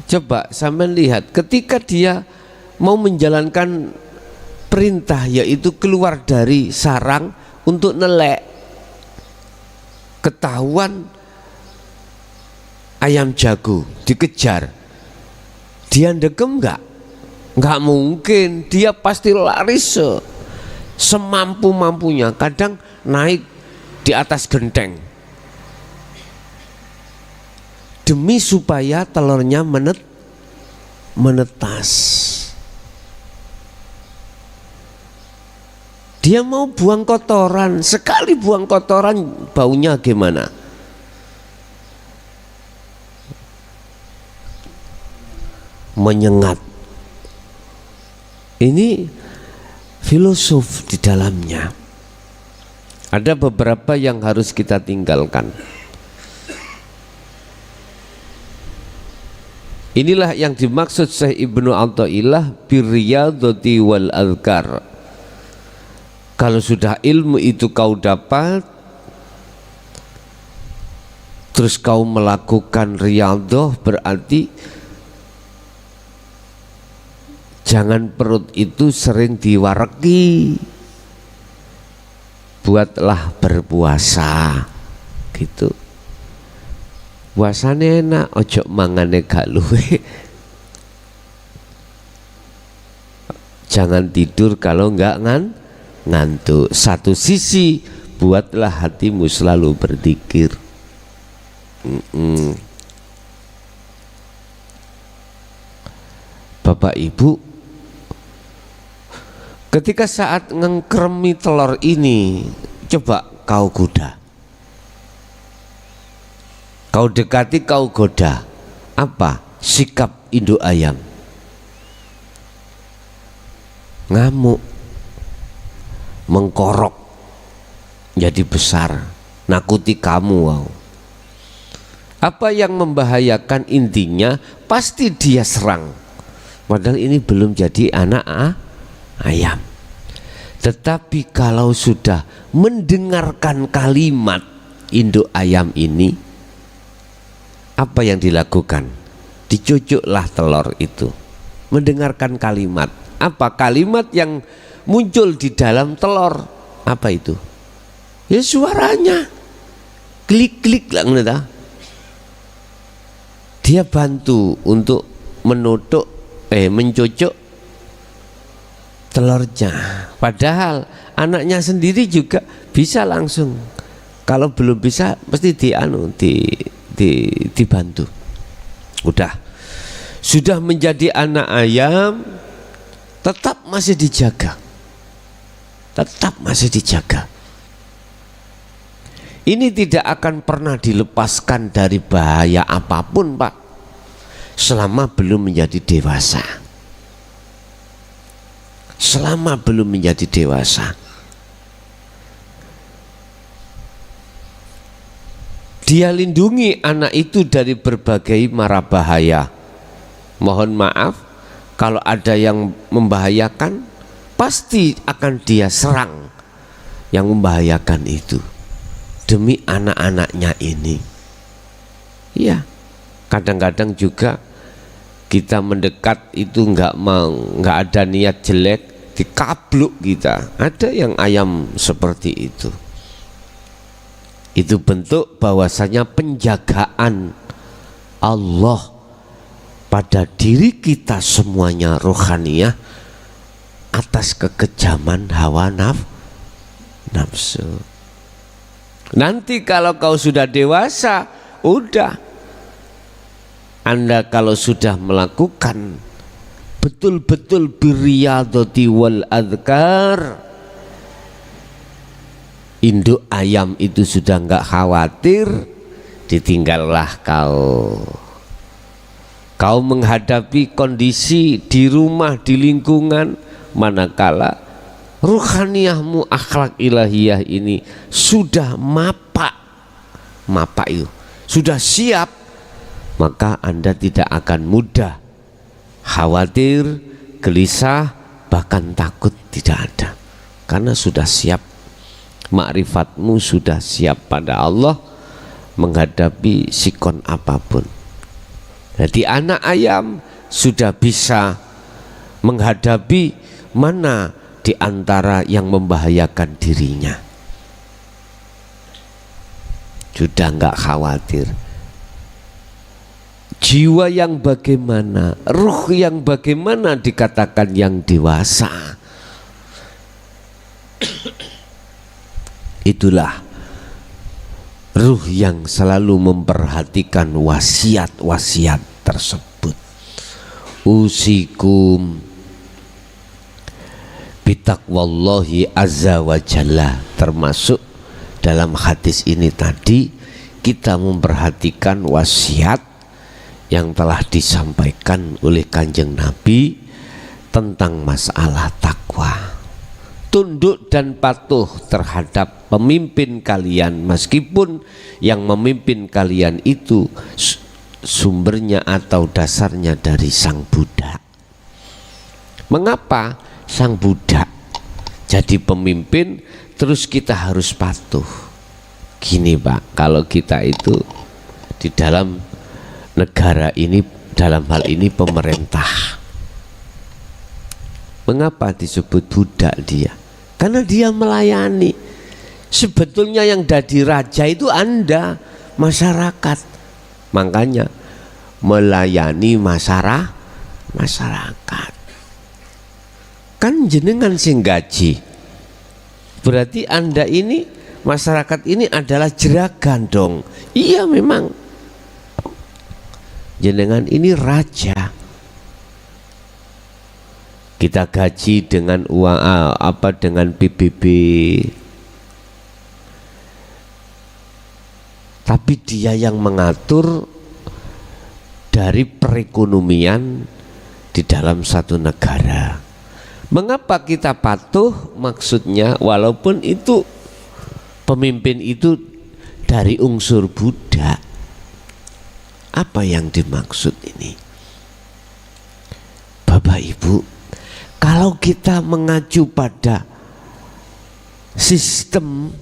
Coba sampean lihat, ketika dia mau menjalankan perintah, yaitu keluar dari sarang untuk nelek, ketahuan ayam jago dikejar, dia ndekem nggak mungkin, dia pasti lari semampu-mampunya, kadang naik di atas genteng demi supaya telurnya menetas. Dia mau buang kotoran, sekali buang kotoran baunya gimana? Menyengat. Ini filosof di dalamnya. Ada beberapa yang harus kita tinggalkan. Inilah yang dimaksud Syekh Ibnu Athaillah birriyadhati wal azkar. Kalau sudah ilmu itu kau dapat, terus kau melakukan riyadhah, berarti jangan perut itu sering diwareki, buatlah berpuasa gitu. Puasane enak, ojo mangane gak luwe. Jangan tidur kalau enggak ngantuk. Satu sisi, buatlah hatimu selalu berzikir. Bapak Ibu, ketika saat ngengkremi telur ini, coba kau goda, kau dekati, kau goda. Apa sikap induk ayam? Ngamuk, mengkorok, jadi besar, nakuti kamu. Wow. Apa yang membahayakan? Intinya pasti dia serang, padahal ini belum jadi anak ayam. Tetapi kalau sudah mendengarkan kalimat induk ayam ini, apa yang dilakukan? Dicucuklah telur itu. Mendengarkan kalimat. Apa kalimat yang muncul di dalam telur? Apa itu? Ya suaranya. Klik-klik lah. Dia bantu untuk mencucuk telurnya. Padahal anaknya sendiri juga bisa langsung. Kalau belum bisa mesti dibantu. Sudah menjadi anak ayam, tetap masih dijaga. Ini tidak akan pernah dilepaskan dari bahaya apapun, Pak, selama belum menjadi dewasa. Dia lindungi anak itu dari berbagai mara bahaya. Mohon maaf, kalau ada yang membahayakan, pasti akan dia serang yang membahayakan itu, demi anak-anaknya ini. Iya, Kadang-kadang juga kita mendekat itu nggak ada niat jelek, dikabluk kita. Ada yang ayam seperti itu. Itu bentuk bahwasanya penjagaan Allah pada diri kita semuanya rohaniyah atas kekejaman hawa nafsu. Nanti kalau kau sudah dewasa, udah Anda kalau sudah melakukan betul-betul birriyadati wal adhkar, induk ayam itu sudah enggak khawatir, ditinggallah kau menghadapi kondisi di rumah, di lingkungan, manakala ruhaniyahmu, akhlak ilahiyah ini sudah mapak itu sudah siap, maka Anda tidak akan mudah khawatir, gelisah, bahkan takut, tidak ada, karena sudah siap. Ma'rifatmu sudah siap pada Allah menghadapi sikon apapun. Jadi anak ayam sudah bisa menghadapi mana di antara yang membahayakan dirinya. Sudah enggak khawatir. Jiwa yang bagaimana, ruh yang bagaimana dikatakan yang dewasa. Itulah ruh yang selalu memperhatikan wasiat-wasiat tersebut. Usikum bitaqwallahi azza wa jalla, termasuk dalam hadis ini tadi kita memperhatikan wasiat yang telah disampaikan oleh Kanjeng Nabi tentang masalah takwa. Tunduk dan patuh terhadap pemimpin kalian, meskipun yang memimpin kalian itu sumbernya atau dasarnya dari sang budak. Mengapa sang budak jadi pemimpin terus kita harus patuh? Gini Pak, kalau kita itu di dalam negara ini, dalam hal ini pemerintah, mengapa disebut budak dia? Karena dia melayani. Sebetulnya yang jadi raja itu Anda, masyarakat. Makanya melayani masyarakat. Kan jenengan sing gaji. Berarti Anda ini, masyarakat ini adalah jeragan dong. Iya memang. Jenengan ini raja. Kita gaji dengan uang dengan PBB, tapi dia yang mengatur dari perekonomian di dalam satu negara. Mengapa kita patuh? Maksudnya walaupun itu pemimpin itu dari unsur budak. Apa yang dimaksud ini? Bapak Ibu, kalau kita mengacu pada sistem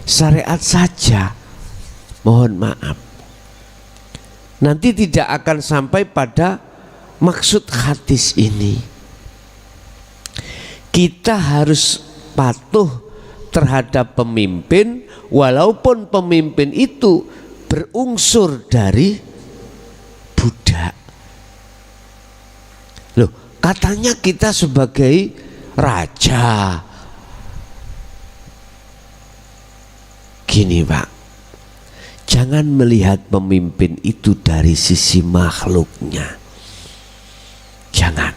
syariat saja, mohon maaf, nanti tidak akan sampai pada maksud hadis ini. Kita harus patuh terhadap pemimpin walaupun pemimpin itu berunsur dari budak. Loh, katanya kita sebagai raja. Gini Pak, jangan melihat pemimpin itu dari sisi makhluknya. Jangan.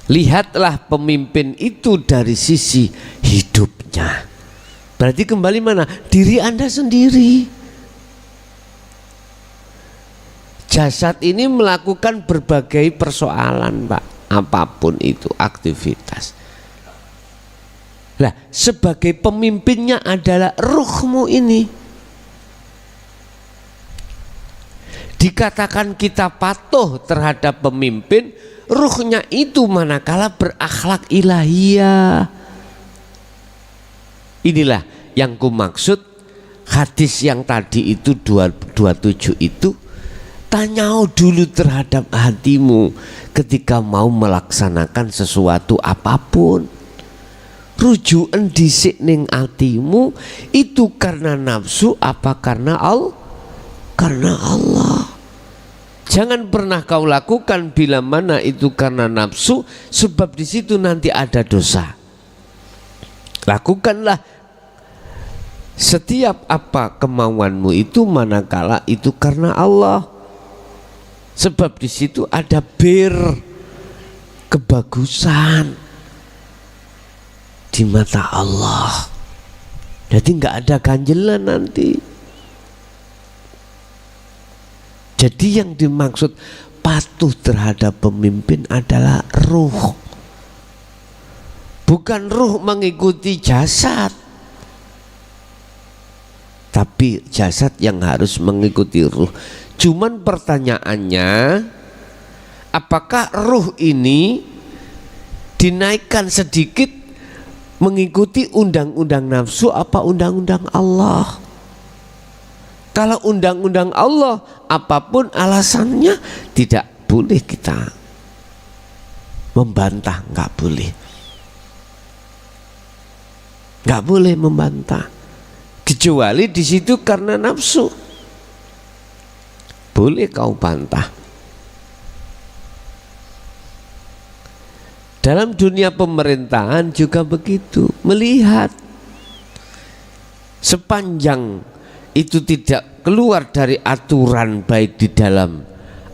Lihatlah pemimpin itu dari sisi hidupnya. Berarti kembali mana? Diri Anda sendiri. Jasad ini melakukan berbagai persoalan Pak, apapun itu aktivitas. Lah, sebagai pemimpinnya adalah ruhmu ini. Dikatakan kita patuh terhadap pemimpin, ruhnya itu manakala berakhlak ilahiyah. Inilah yang ku maksud hadis yang tadi itu 27 itu, tanyau dulu terhadap hatimu ketika mau melaksanakan sesuatu apapun. Rujukan dhisik ning hatimu itu karena nafsu apa karena Allah? Karena Allah. Jangan pernah kau lakukan bila mana itu karena nafsu, sebab di situ nanti ada dosa. Lakukanlah setiap apa kemauanmu itu manakala itu karena Allah, sebab di situ ada kebagusan di mata Allah. Jadi nggak ada ganjelan nanti. Jadi yang dimaksud patuh terhadap pemimpin adalah ruh, bukan ruh mengikuti jasad, tapi jasad yang harus mengikuti ruh. Cuman pertanyaannya, apakah ruh ini dinaikkan sedikit mengikuti undang-undang nafsu apa undang-undang Allah? Kalau undang-undang Allah, apapun alasannya tidak boleh kita membantah, nggak boleh, nggak boleh membantah, kecuali di situ karena nafsu, boleh kau bantah. Dalam dunia pemerintahan juga begitu, melihat sepanjang itu tidak keluar dari aturan baik di dalam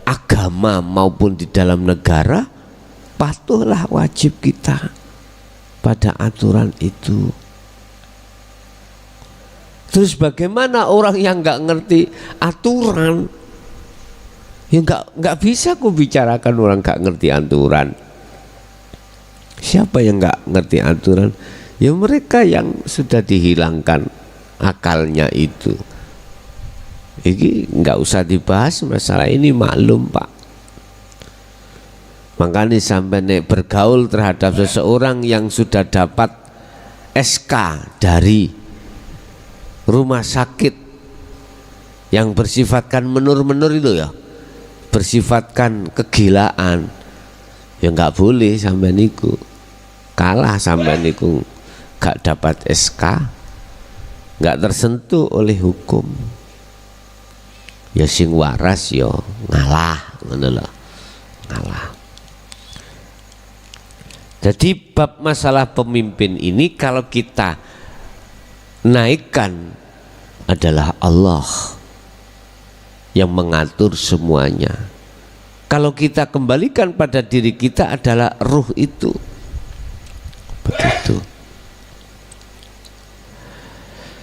agama maupun di dalam negara, patuhlah wajib kita pada aturan itu. Terus bagaimana orang yang nggak ngerti aturan? Ya nggak bisa aku bicarakan orang nggak ngerti aturan. Siapa yang nggak ngerti aturan? Ya mereka yang sudah dihilangkan akalnya itu. Ini nggak usah dibahas masalah ini, maklum Pak. Makanya sampai nek bergaul terhadap seseorang yang sudah dapat SK dari rumah sakit yang bersifatkan menur-menur itu ya, bersifatkan kegilaan, ya nggak boleh sampai niku, kalah sampai niku, nggak dapat SK, nggak tersentuh oleh hukum. Ya sing waras yo ngalah, ngono lho, ngalah. Jadi bab masalah pemimpin ini kalau kita naikkan adalah Allah yang mengatur semuanya. Kalau kita kembalikan pada diri kita adalah ruh itu. Begitu.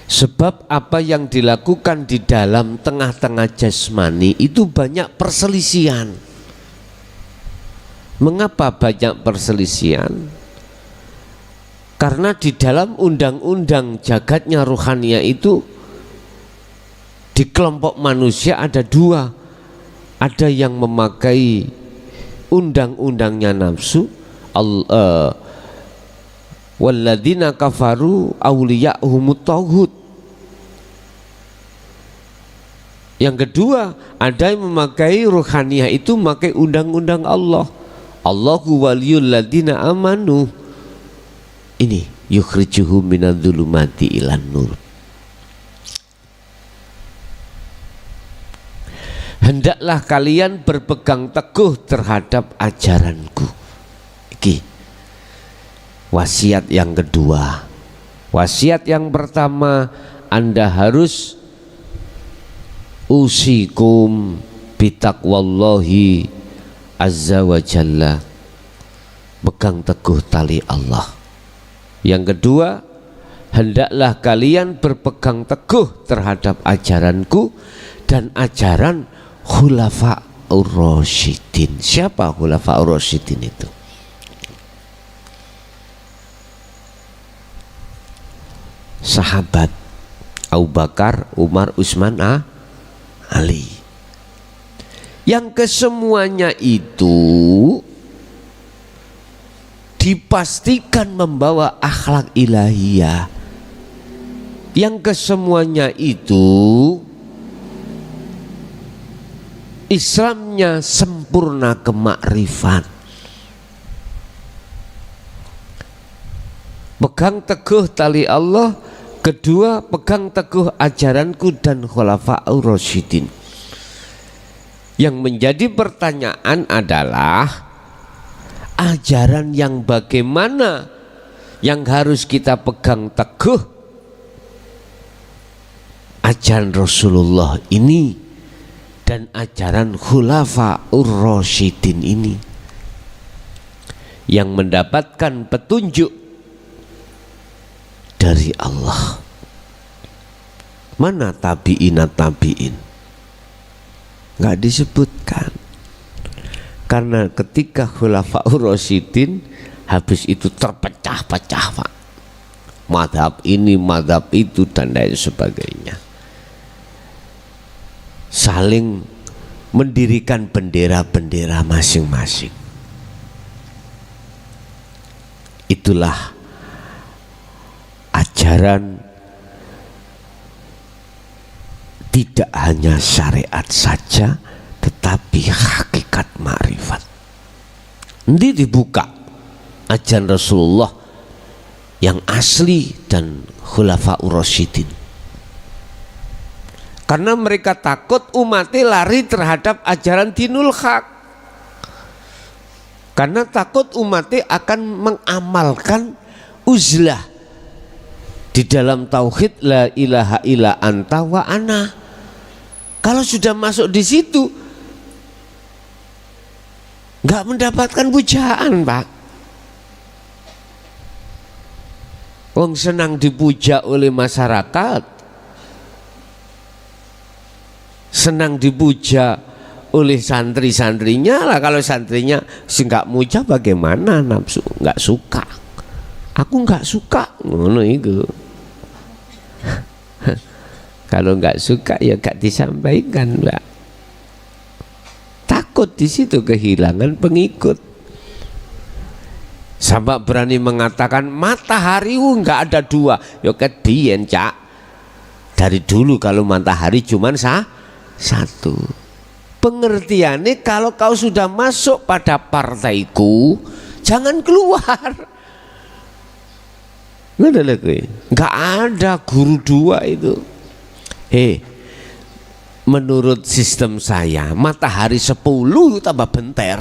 Sebab apa yang dilakukan di dalam tengah-tengah jasmani itu banyak perselisihan. Mengapa banyak perselisihan? Karena di dalam undang-undang jagatnya ruhania itu di kelompok manusia ada dua. Ada yang memakai undang-undangnya nafsu, walladzina kafaru awliya'humut taghut. Yang kedua, ada yang memakai ruhaniah itu memakai undang-undang Allah. Allahu waliyul ladzina amanu. Ini yukhrijuhum minadh-dhulumati ilan nur. Hendaklah kalian berpegang teguh terhadap ajaranku. Iki wasiat yang kedua. Wasiat yang pertama, Anda harus usikum bitaqwallahi azza wa jalla, pegang teguh tali Allah. Yang kedua, hendaklah kalian berpegang teguh terhadap ajaranku dan ajaran khulafa'ur rasyidin. Siapa khulafa'ur rasyidin itu? Sahabat Abu Bakar, Umar, Utsman, Ali, yang kesemuanya itu dipastikan membawa akhlak ilahiyah, yang kesemuanya itu Islamnya sempurna ke makrifat. Pegang teguh tali Allah, kedua pegang teguh ajaranku dan khulafaur rasyidin. Yang menjadi pertanyaan adalah ajaran yang bagaimana yang harus kita pegang teguh, ajaran Rasulullah ini dan ajaran khulafaur rasyidin ini yang mendapatkan petunjuk dari Allah. Mana tabi'in? Nggak disebutkan. Karena ketika khulafaur rasyidin habis itu terpecah-pecah, Pak. Madhab ini, madhab itu dan lain sebagainya. Saling mendirikan bendera-bendera masing-masing. Itulah ajaran tidak hanya syariat saja, tetapi hakikat ma'rifat. Nanti dibuka ajaran Rasulullah yang asli dan khulafaur rasyidin. Karena mereka takut umatnya lari terhadap ajaran dinul haq. Karena takut umatnya akan mengamalkan uzlah di dalam tauhid la ilaha illa anta wa ana. Kalau sudah masuk di situ nggak mendapatkan pujaan, Pak. Wong senang dipuja oleh masyarakat, senang dipuja oleh santri-santrinya lah. Kalau santrinya nggak muja bagaimana, nafsu nggak suka, aku nggak suka, ngono itu. Kalau nggak suka ya nggak disampaikan, Mbak. Takut di situ kehilangan pengikut. Sampai berani mengatakan matahari nggak ada dua. Ya kedien, Cak. Dari dulu kalau matahari cuman satu. Pengertiannya kalau kau sudah masuk pada partaiku, jangan keluar. Nggak ada guru dua itu. Menurut sistem saya matahari 10 tambah benter,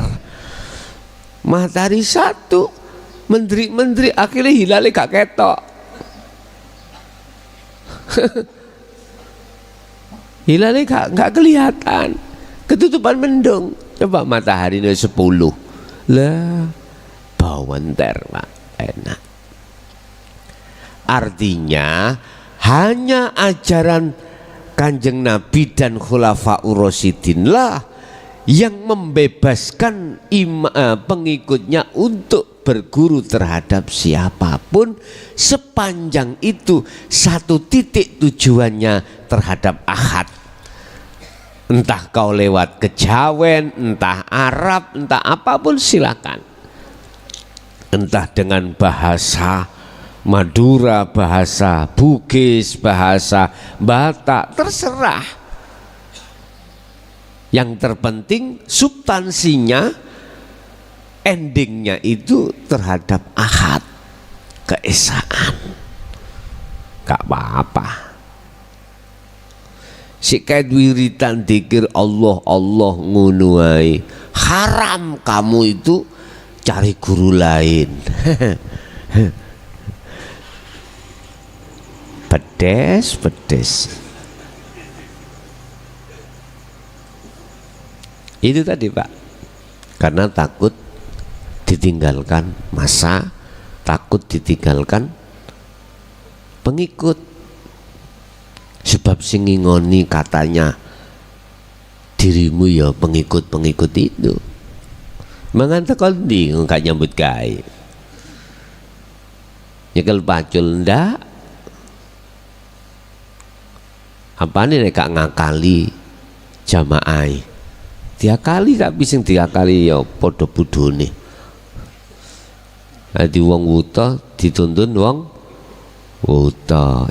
matahari 1, menteri-menteri akhirnya hilalnya gak ketok. Hilalnya gak kelihatan, ketutupan mendung. Coba matahari 10 lah, bawenter, Pak, enak. Artinya hanya ajaran Kanjeng Nabi dan khulafaur rasyidin lah yang membebaskan pengikutnya untuk berguru terhadap siapapun, sepanjang itu satu titik tujuannya terhadap ahad. Entah kau lewat kejawen, entah Arab, entah apapun silakan. Entah dengan bahasa Madura, bahasa Bugis, bahasa Batak, terserah. Yang terpenting substansinya, endingnya itu terhadap ahad, keesaan. Gak apa-apa. Si kait wiritan dikir Allah Allah ngunuai, haram kamu itu cari guru lain. Pedes. Itu tadi, Pak. Karena takut ditinggalkan masa, takut ditinggalkan pengikut. Sebab sing ngingoni katanya dirimu ya pengikut-pengikut itu. Mangan tekon ndi gak nyambut gawe. Nyekel pacul ndak. Apa nih nek ngakali jamaah? Diakali tak bisa diakali ya padha bodhone. Adi wong wuta dituntun wong Uta,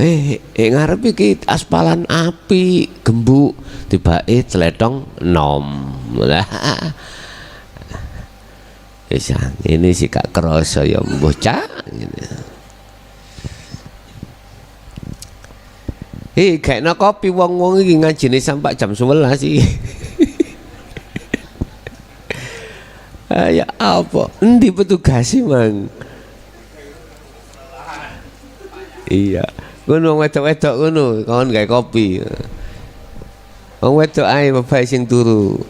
ngarep iki aspalan api, gembuk, tibake tletong nom. Lah. Wis ini sih gak krasa ya bocah ngene. Kayaknya kopi wong-wong iki ngajine sampai jam 11 sih. Ya apa? Endi petugas sih, Mang? Iya, ngono wedok-wedok ngono, kon gawe kopi. Wong wedok ae bapak sing turu.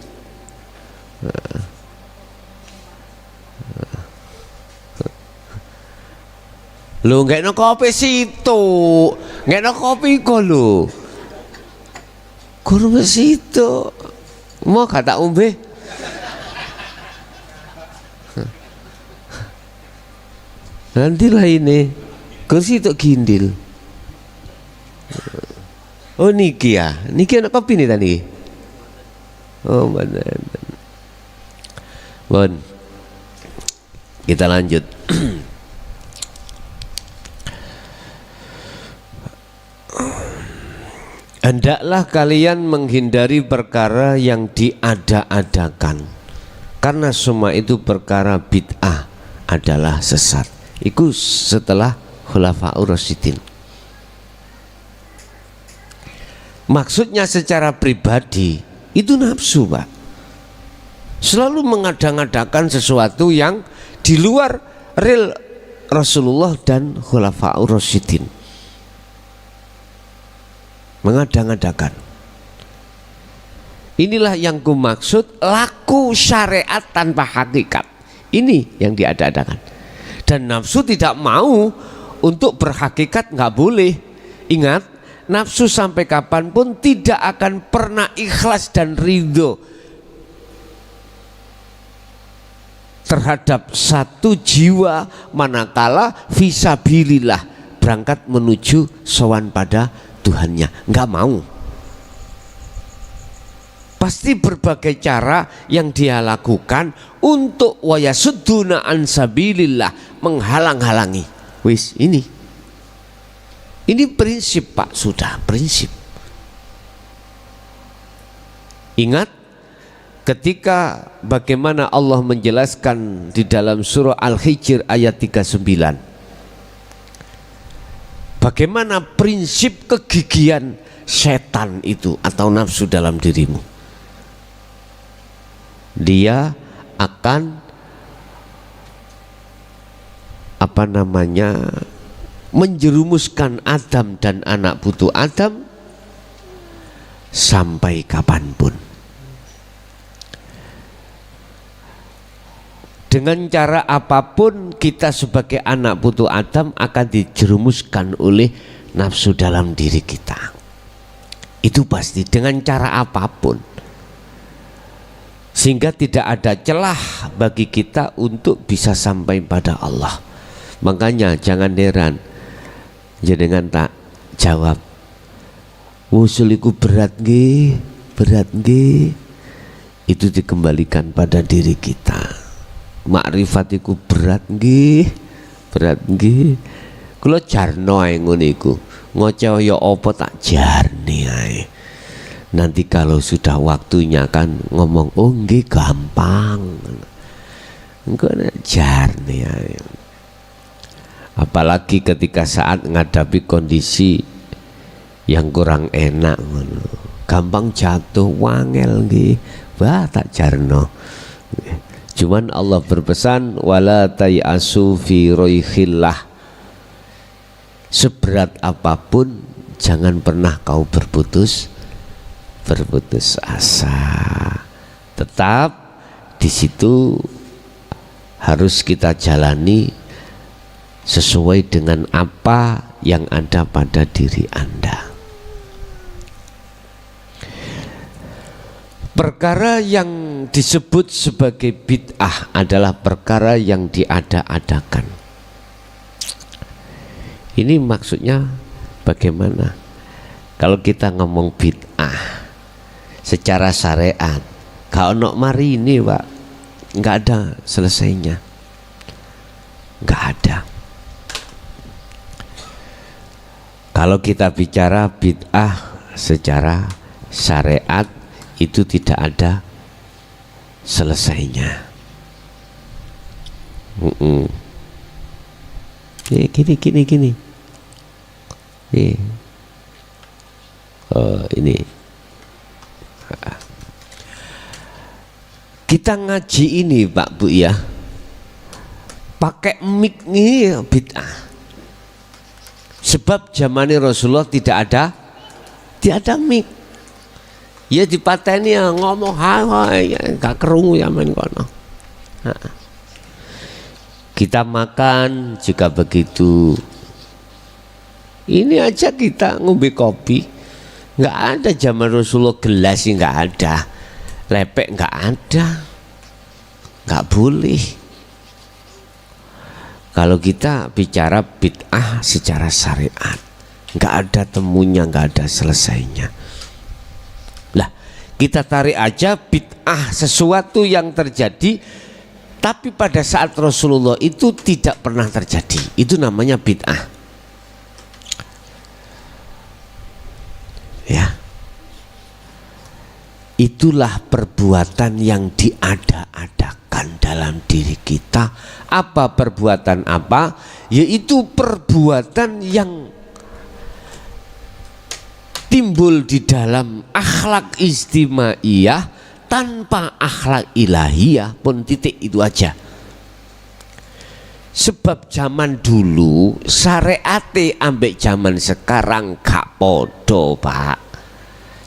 Lho ngekno kopi situ. Ngekno kopi kok lho. Guru situ. Mau kata umbe. Nanti lah ini kursi itu gindil. Oh niki ya, niki anak kopi nih tadi. Oh benar. Bon, kita lanjut. Hendaklah kalian menghindari perkara yang diada-adakan, karena semua itu perkara bid'ah adalah sesat. Itu setelah Khulafaur Rasyidin. Maksudnya secara pribadi itu nafsu, Pak. Selalu mengada-ngadakan sesuatu yang di luar real Rasulullah dan Khulafaur Rasyidin. Mengada-ngadakan. Inilah yang ku maksud laku syariat tanpa hakikat. Ini yang diada-adakan. Dan nafsu tidak mau untuk berhakikat, nggak boleh. Ingat, nafsu sampai kapanpun tidak akan pernah ikhlas dan ridho terhadap satu jiwa manakala fisabilillah berangkat menuju sowan pada Tuhannya, nggak mau. Pasti berbagai cara yang dia lakukan untuk wayasudduna an sabilillah, menghalang-halangi. Wis ini prinsip, Pak, sudah prinsip. Ingat ketika bagaimana Allah menjelaskan di dalam surah Al-Hijr ayat 39. Bagaimana prinsip kegigihan setan itu atau nafsu dalam dirimu. Dia akan menjerumuskan Adam dan anak putu Adam sampai kapanpun. Dengan cara apapun kita sebagai anak putu Adam akan dijerumuskan oleh nafsu dalam diri kita. Itu pasti, dengan cara apapun. Sehingga tidak ada celah bagi kita untuk bisa sampai pada Allah. Makanya jangan heran jenengan tak jawab, usul iku berat nggih, berat nggih. Itu dikembalikan pada diri kita. Makrifat iku berat nggih, berat nggih. Kula jarno ae ngono iku. Ngoco ya apa tak jarne ae. Nanti kalau sudah waktunya kan ngomong, oh nggih gampang. Engko jarne ae. Apalagi ketika saat menghadapi kondisi yang kurang enak ngono. Gampang jatuh, wangel nggih. Wah tak jarno. Cuman Allah berpesan wala tayasu fi roihillah. Seberat apapun jangan pernah kau berputus asa. Tetap di situ harus kita jalani sesuai dengan apa yang ada pada diri Anda. Perkara yang disebut sebagai bid'ah adalah perkara yang diada-adakan. Ini maksudnya bagaimana? Kalau kita ngomong bid'ah secara syariat, gak ono mari ini, Pak, nggak ada selesainya, nggak ada. Kalau kita bicara bid'ah secara syariat itu tidak ada selesainya. Gini. Ini kita ngaji ini Pak Bu ya, pakai mic ini bid'ah. Sebab zamannya Rasulullah tidak ada mic. Ya dipateni ya ngomong hai gak kerungu ya main kono. Kita makan juga begitu. Ini aja kita ngombe kopi, nggak ada zaman Rasulullah gelas nggak ada, lepek nggak ada, nggak boleh. Kalau kita bicara bid'ah secara syariat, nggak ada temunya, nggak ada selesainya. Lah, kita tarik aja bid'ah sesuatu yang terjadi, tapi pada saat Rasulullah itu tidak pernah terjadi. Itu namanya bid'ah. Ya, itulah perbuatan yang diada-adakan dalam diri kita. Apa perbuatan apa? Yaitu perbuatan yang timbul di dalam akhlak istimaiyah tanpa akhlak ilahiyah pun, titik itu aja. Sebab zaman dulu syariate ambek zaman sekarang gak podo Pak.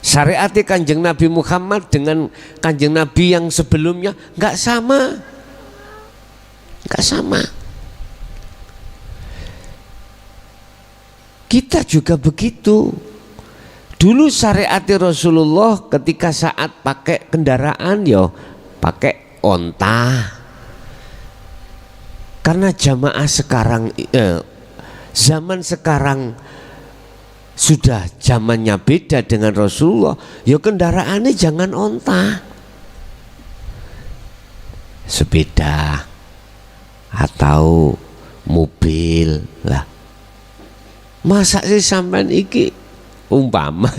Syariate Kanjeng Nabi Muhammad dengan Kanjeng Nabi yang sebelumnya gak sama. Gak sama. Kita juga begitu. Dulu syariat Rasulullah ketika saat pakai kendaraan yo pakai onta. Karena jamaah sekarang zaman sekarang sudah zamannya beda dengan Rasulullah. Ya kendaraannya jangan onta, sepeda atau mobil lah. Masa sih sampean iki umpama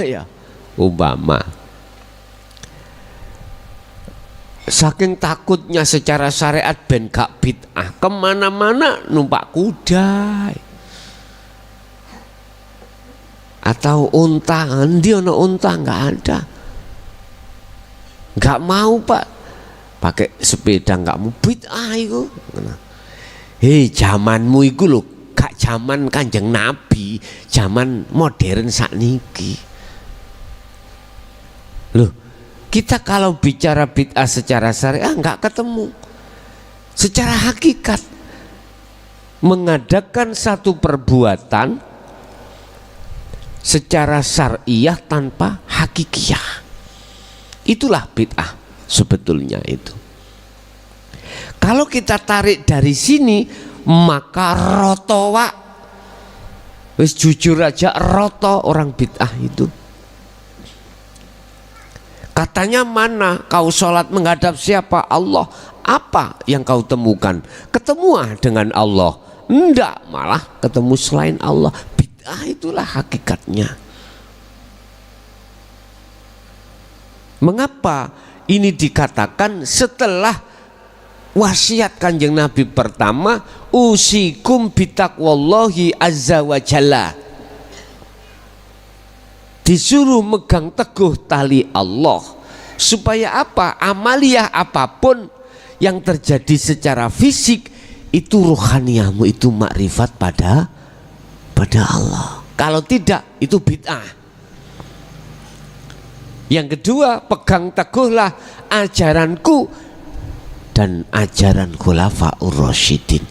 saking takutnya secara syariat ben gak bid'ah, kemana-mana numpak kuda atau unta. Endi ono unta? Nggak ada. Nggak mau Pak pakai sepeda, nggak mau, bid'ah itu. Hei, zamanmu itu loh gak zaman Kanjeng Nabi, zaman modern sakniki loh. Kita kalau bicara bid'ah secara syariah nggak ketemu. Secara hakikat mengadakan satu perbuatan secara syariah tanpa hakikiyah, itulah bid'ah sebetulnya itu. Kalau kita tarik dari sini maka roto wak, wis jujur aja roto orang bid'ah itu. Katanya mana kau sholat menghadap siapa? Allah. Apa yang kau temukan? Ketemu dengan Allah? Enggak, malah ketemu selain Allah. Bid'ah itulah hakikatnya. Mengapa ini dikatakan setelah wasiat Kanjeng Nabi pertama, usikum bitaqwallahi azza wa jalla, disuruh megang teguh tali Allah, supaya apa? Amaliyah apapun yang terjadi secara fisik itu rohaniamu itu makrifat pada Allah. Kalau tidak itu bid'ah. Yang kedua, pegang teguhlah ajaranku dan ajaran khulafaur rasyidin.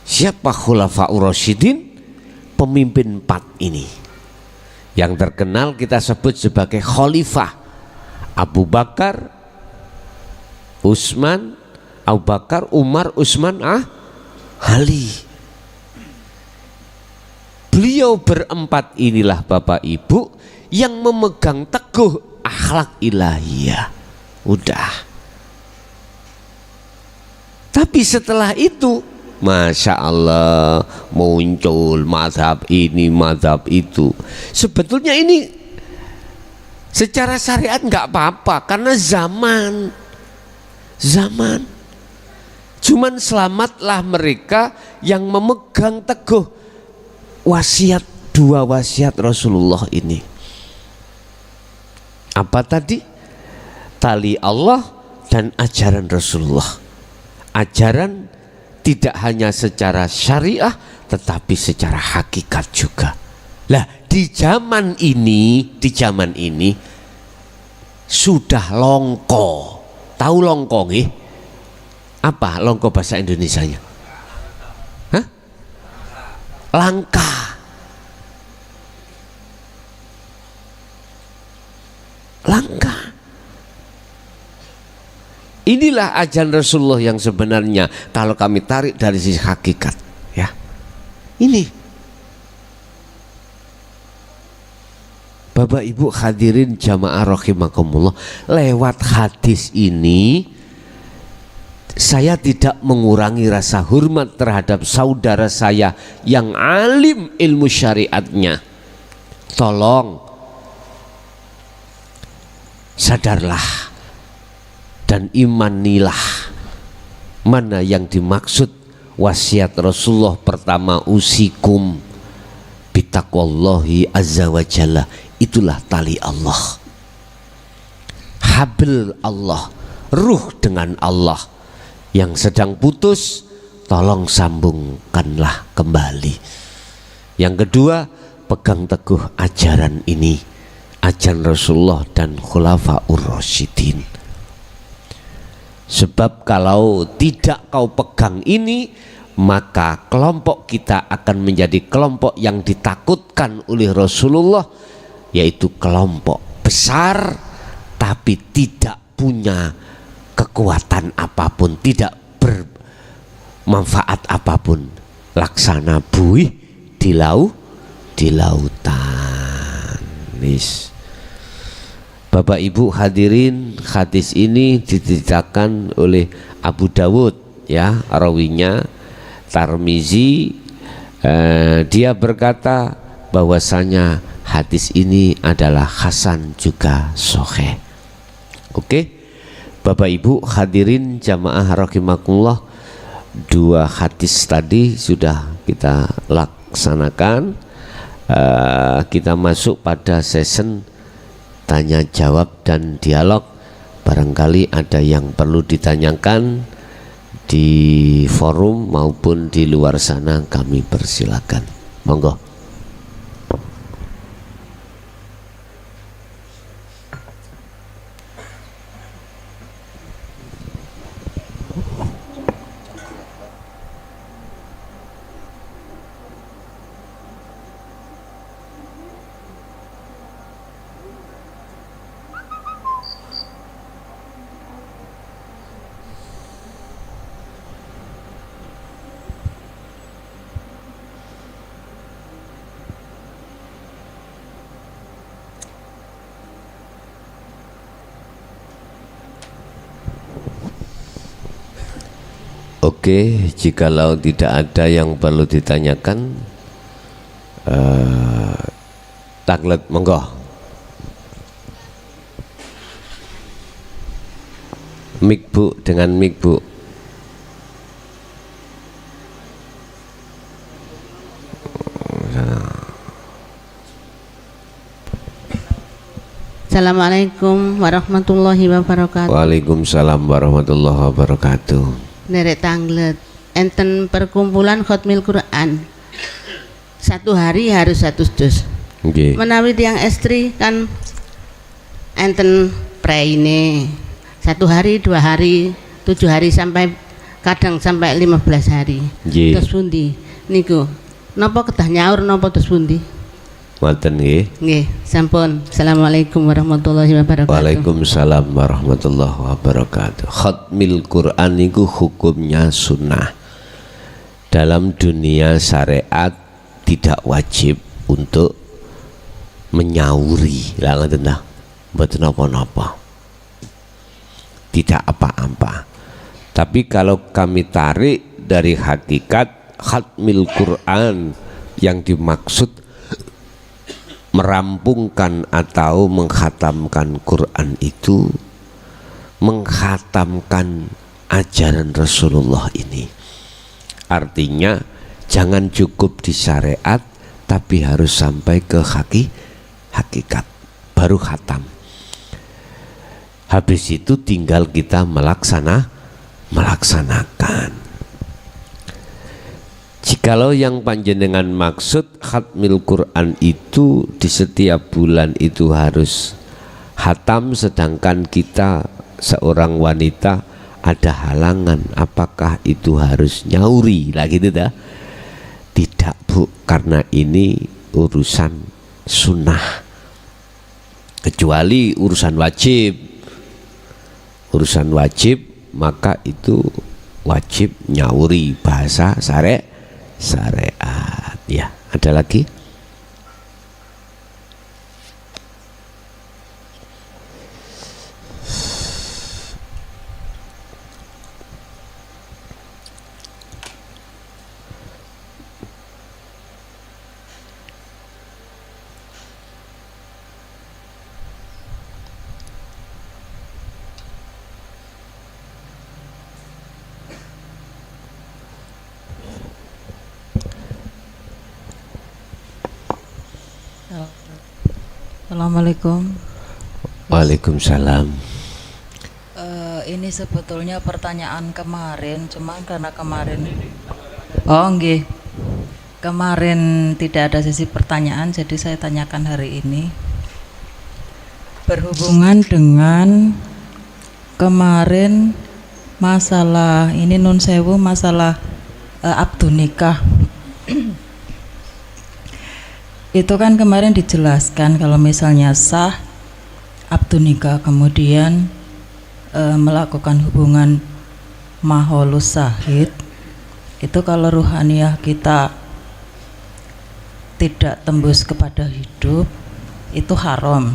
Siapa khulafaur rasyidin? Pemimpin 4 ini. Yang terkenal kita sebut sebagai khalifah Abu Bakar, Utsman, Abu Bakar, Umar, Utsman, Ali. Beliau berempat inilah Bapak Ibu yang memegang teguh akhlak ilahiyah. Udah. Tapi setelah itu Masya Allah, muncul mazhab ini, mazhab itu. Sebetulnya ini secara syariat nggak apa-apa, karena zaman. Cuman selamatlah mereka yang memegang teguh wasiat, dua wasiat Rasulullah ini. Apa tadi? Tali Allah dan ajaran Rasulullah. Ajaran tidak hanya secara syariah tetapi secara hakikat juga. Lah di zaman ini sudah longko. Tahu longko nggih? Apa longko bahasa Indonesianya? Hah? Langka. Langka. Inilah ajaran Rasulullah yang sebenarnya kalau kami tarik dari sisi hakikat, ya. Ini Bapak Ibu hadirin jamaah rahimakumullah, lewat hadis ini saya tidak mengurangi rasa hormat terhadap saudara saya yang alim ilmu syariatnya. Tolong sadarlah dan imanilah mana yang dimaksud wasiat Rasulullah. Pertama, usikum bitaqwallahi azza wa jalla. Itulah tali Allah, habl Allah, ruh dengan Allah. Yang sedang putus tolong sambungkanlah kembali. Yang kedua, pegang teguh ajaran ini, ajaran Rasulullah dan khulafaur rasyidin. Sebab kalau tidak kau pegang ini, maka kelompok kita akan menjadi kelompok yang ditakutkan oleh Rasulullah, yaitu kelompok besar tapi tidak punya kekuatan apapun, tidak bermanfaat apapun, laksana buih di lautan. Bapak Ibu hadirin, hadis ini diceritakan oleh Abu Dawud, ya, rawinya Tirmizi. Dia berkata bahwasanya hadis ini adalah hasan juga sahih. Oke, Bapak Ibu hadirin jamaah rahimakumullah, dua hadis tadi sudah kita laksanakan. Kita masuk pada session tanya jawab dan dialog. Barangkali ada yang perlu ditanyakan di forum maupun di luar sana, kami persilakan. Monggo. Oke, jikalau tidak ada yang perlu ditanyakan, taklet monggo. Mik Bu, dengan mik Bu. Assalamualaikum warahmatullahi wabarakatuh. Waalaikumsalam warahmatullahi wabarakatuh. Derek Tanglet, enten perkumpulan khotmil Quran. Satu hari harus satu juz. Okay. Menawi tiang estri kan enten preine. Satu hari, 2 hari, 7 hari sampai kadang sampai 15 hari. Okay. Terus pundi niku? Napa kedah nyaur napa terus pundi? Ngoten nggih. Nggih, sampun. Assalamualaikum warahmatullahi wabarakatuh. Waalaikumsalam warahmatullahi wabarakatuh. Khatmil Quran itu hukumnya sunnah. Dalam dunia syariat tidak wajib untuk menyauri. Lah ngoten ta. Mboten napa-napa. Tidak apa-apa. Tapi kalau kami tarik dari hakikat khatmil Quran yang dimaksud merampungkan atau menghatamkan Quran itu menghatamkan ajaran Rasulullah ini. Artinya jangan cukup di syariat tapi harus sampai ke hakikat baru khatam. Habis itu tinggal kita melaksanakan. Jikalau yang panjenengan maksud khatmil Quran itu di setiap bulan itu harus khatam, sedangkan kita seorang wanita ada halangan, apakah itu harus nyauri lah gitu dah? Tidak Bu, karena ini urusan sunnah, kecuali urusan wajib maka itu wajib nyauri bahasa syariat ya. Ada lagi? Assalamualaikum. Waalaikumsalam. Ini sebetulnya pertanyaan kemarin, cuma karena kemarin nggih. Kemarin tidak ada sesi pertanyaan, jadi saya tanyakan hari ini. Berhubungan dengan kemarin masalah ini nun sewu, masalah abdun nikah. Itu kan kemarin dijelaskan kalau misalnya sah abdun nikah kemudian melakukan hubungan maholus sahid, itu kalau ruhaniyah kita tidak tembus kepada hidup itu haram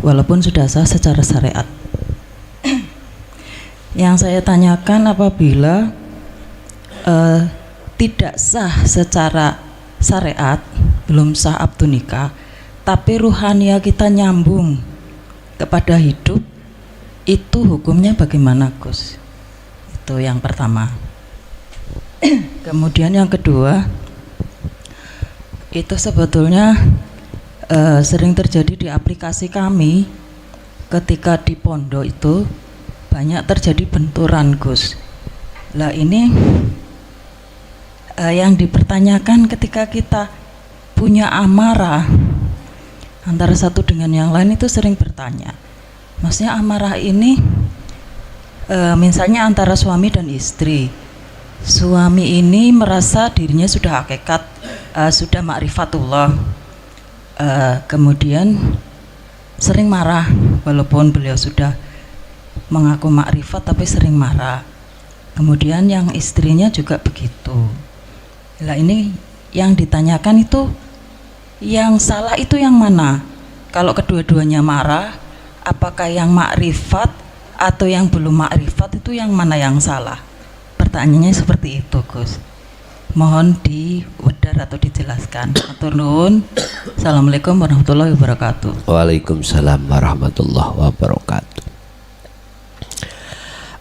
walaupun sudah sah secara syariat. Yang saya tanyakan, apabila tidak sah secara syariat, belum sah abdun nikah, tapi ruhaniyah kita nyambung kepada hidup, itu hukumnya bagaimana Gus? Itu yang pertama. Kemudian yang kedua, itu sebetulnya sering terjadi di aplikasi kami. Ketika di pondok itu banyak terjadi benturan Gus. Lah ini yang dipertanyakan, ketika kita punya amarah antara satu dengan yang lain, itu sering bertanya, maksudnya amarah ini misalnya antara suami dan istri. Suami ini merasa dirinya sudah hakikat, sudah ma'rifatullah, kemudian sering marah walaupun beliau sudah mengaku makrifat, tapi sering marah. Kemudian yang istrinya juga begitu. Lah ini yang ditanyakan itu, yang salah itu yang mana? Kalau kedua-duanya marah, apakah yang makrifat atau yang belum makrifat, itu yang mana yang salah? Pertanyaannya seperti itu Gus. Mohon diwedar atau dijelaskan. Matur nuwun. Assalamualaikum warahmatullahi wabarakatuh. Waalaikumsalam warahmatullahi wabarakatuh.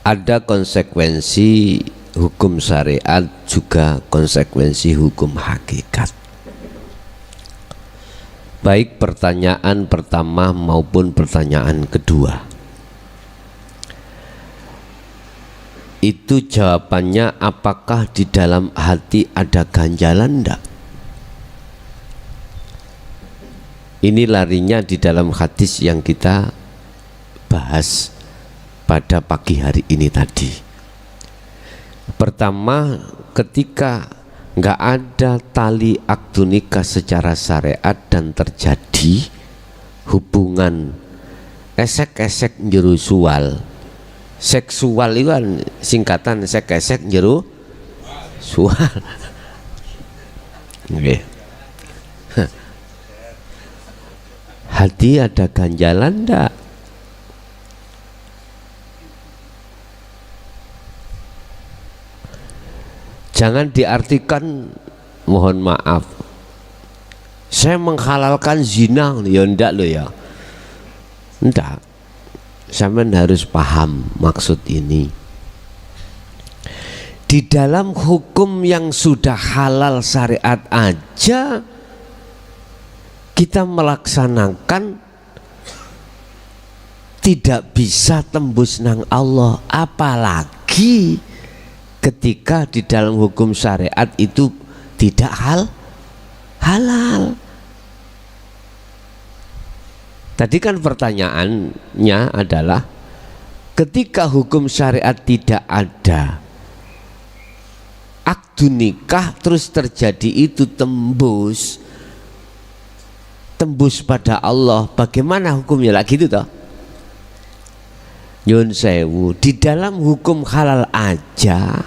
Ada konsekuensi hukum syariat, juga konsekuensi hukum hakikat. Baik pertanyaan pertama maupun pertanyaan kedua, itu jawabannya apakah di dalam hati ada ganjalan enggak? Ini larinya di dalam hadis yang kita bahas pada pagi hari ini tadi. Pertama, ketika nggak ada tali akdu nikah secara syariat dan terjadi hubungan esek-esek njero sual. Seksual itu kan singkatan esek-esek njero sual. Oke. Hati ada ganjalan enggak? Jangan diartikan, mohon maaf, saya menghalalkan zina, ya ndak lo ya. Ndak. Sampean harus paham maksud ini. Di dalam hukum yang sudah halal syariat aja kita melaksanakan tidak bisa tembus nang Allah, apalagi ketika di dalam hukum syariat itu tidak halal. Tadi kan pertanyaannya adalah ketika hukum syariat tidak ada, akdu nikah terus terjadi itu tembus pada Allah, bagaimana hukumnya lagi itu toh? Nyun sewu, di dalam hukum halal aja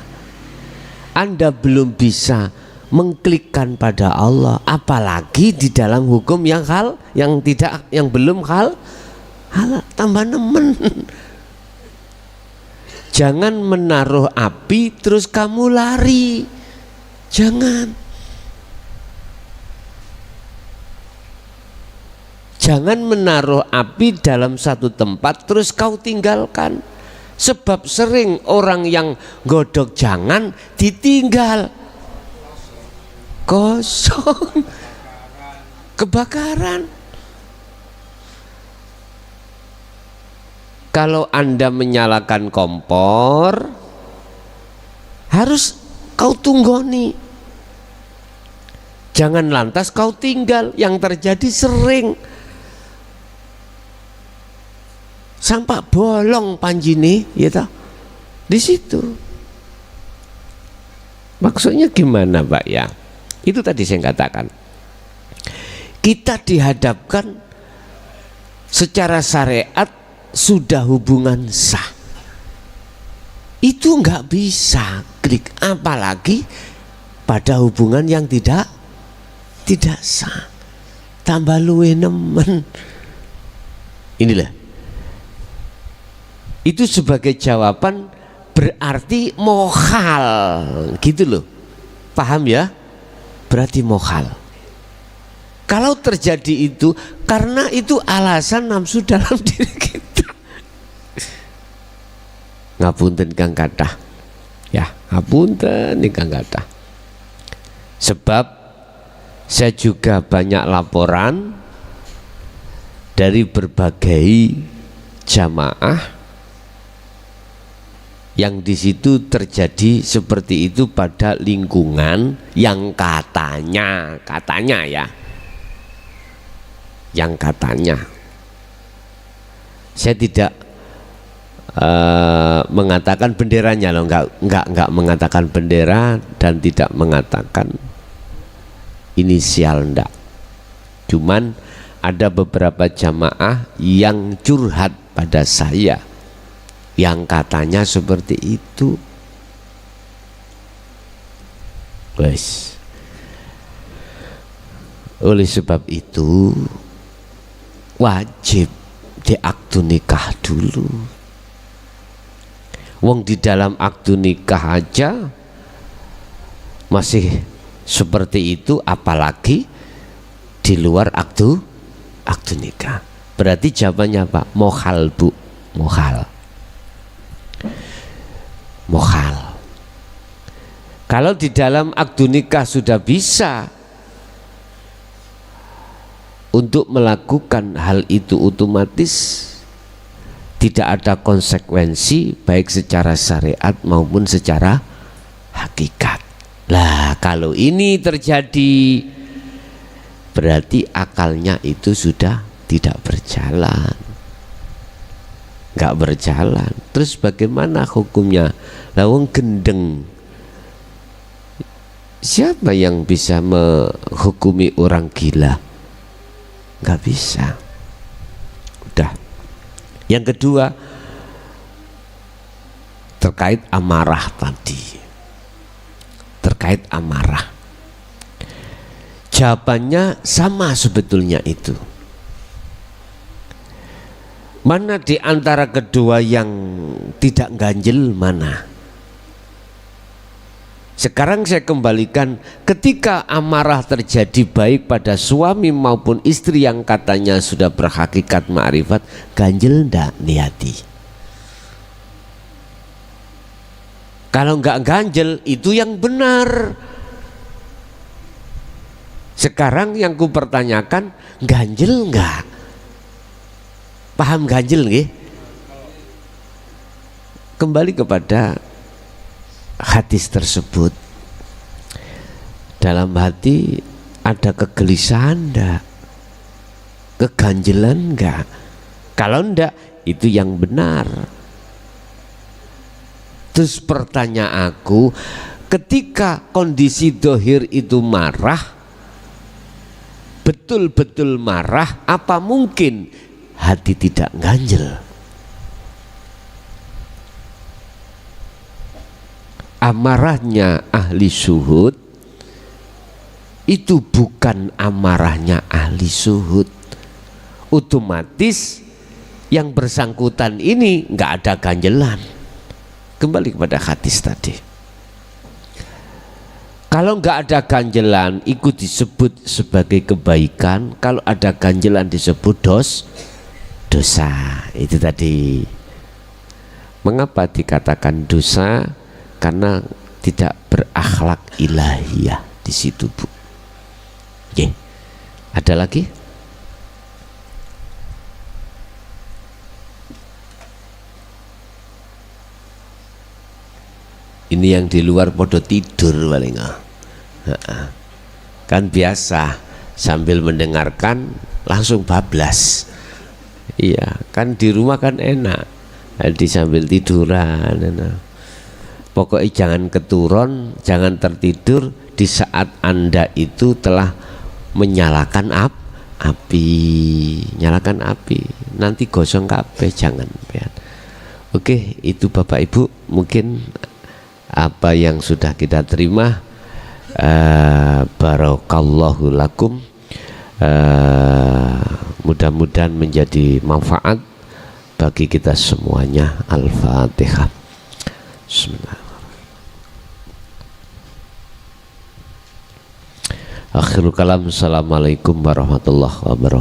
Anda belum bisa mengklikkan pada Allah, apalagi di dalam hukum yang belum halal, tambah nemen. Jangan menaruh api terus kamu lari, jangan menaruh api dalam satu tempat terus kau tinggalkan, sebab sering orang yang godok jangan ditinggal kosong, kebakaran. Kalau Anda menyalakan kompor, harus kau tunggoni, jangan lantas kau tinggal. Yang terjadi sering sampai bolong panjini, ya toh, di situ. Maksudnya gimana, Pak ya? Itu tadi saya katakan, kita dihadapkan secara syariat sudah hubungan sah, itu nggak bisa klik, apalagi pada hubungan yang tidak sah, tambah luwe nemen. Inilah, itu sebagai jawaban berarti mohal gitu loh, paham ya? Berarti mohal. Kalau terjadi itu karena itu alasan nafsu dalam diri kita. Ngapunten kang kathah, ya ngapunten kang kathah. Sebab saya juga banyak laporan dari berbagai jamaah yang di situ terjadi seperti itu pada lingkungan yang katanya ya, yang katanya, saya tidak mengatakan benderanya loh, enggak mengatakan bendera dan tidak mengatakan inisial, enggak. Cuman ada beberapa jamaah yang curhat pada saya yang katanya seperti itu. Guys, oleh sebab itu wajib diakdu nikah dulu. Wong di dalam akdu nikah aja masih seperti itu, apalagi di luar akdu nikah. Berarti jawabannya apa? Mohal, Bu, mohal. Kalau di dalam akdu nikah sudah bisa untuk melakukan hal itu, otomatis tidak ada konsekuensi baik secara syariat maupun secara hakikat. Lah kalau ini terjadi berarti akalnya itu sudah tidak berjalan, nggak berjalan. Terus bagaimana hukumnya? Lawang gendeng, siapa yang bisa menghukumi orang gila? Nggak bisa. Udah. Yang kedua terkait amarah tadi, terkait amarah, jawabannya sama sebetulnya itu. Mana di antara kedua yang tidak ganjel mana? Sekarang saya kembalikan, ketika amarah terjadi baik pada suami maupun istri yang katanya sudah berhakikat ma'rifat, ganjel ndak di hati? Kalau nggak ganjel, itu yang benar. Sekarang yang ku pertanyakan, ganjel nggak? Paham ganjel nggih? Kembali kepada hadis tersebut. Dalam hati ada kegelisahan enggak? Keganjelan enggak? Kalau enggak, itu yang benar. Terus pertanyaan aku, ketika kondisi dohir itu marah, betul-betul marah, apa mungkin hati tidak ganjel? Amarahnya ahli syuhud itu bukan amarahnya ahli syuhud. Otomatis yang bersangkutan ini nggak ada ganjelan. Kembali kepada hadis tadi. Kalau nggak ada ganjelan, ikut disebut sebagai kebaikan. Kalau ada ganjelan disebut dosa. Itu tadi. Mengapa dikatakan dosa? Karena tidak berakhlak ilahiyah di situ, Bu. Oke. Ada lagi? Ini yang di luar podo tidur paling. Kan biasa sambil mendengarkan langsung bablas. Iya, kan di rumah kan enak. Jadi sambil tiduran enak. Pokoknya jangan keturun, jangan tertidur di saat Anda itu telah menyalakan api, nyalakan api, nanti gosong kabeh, jangan. Oke, itu Bapak Ibu mungkin apa yang sudah kita terima. Barakallahu lakum, mudah-mudahan menjadi manfaat bagi kita semuanya. Al-Fatihah. Bismillahirrahmanirrahim. Akhirul kalam, assalamualaikum warahmatullahi wabarakatuh.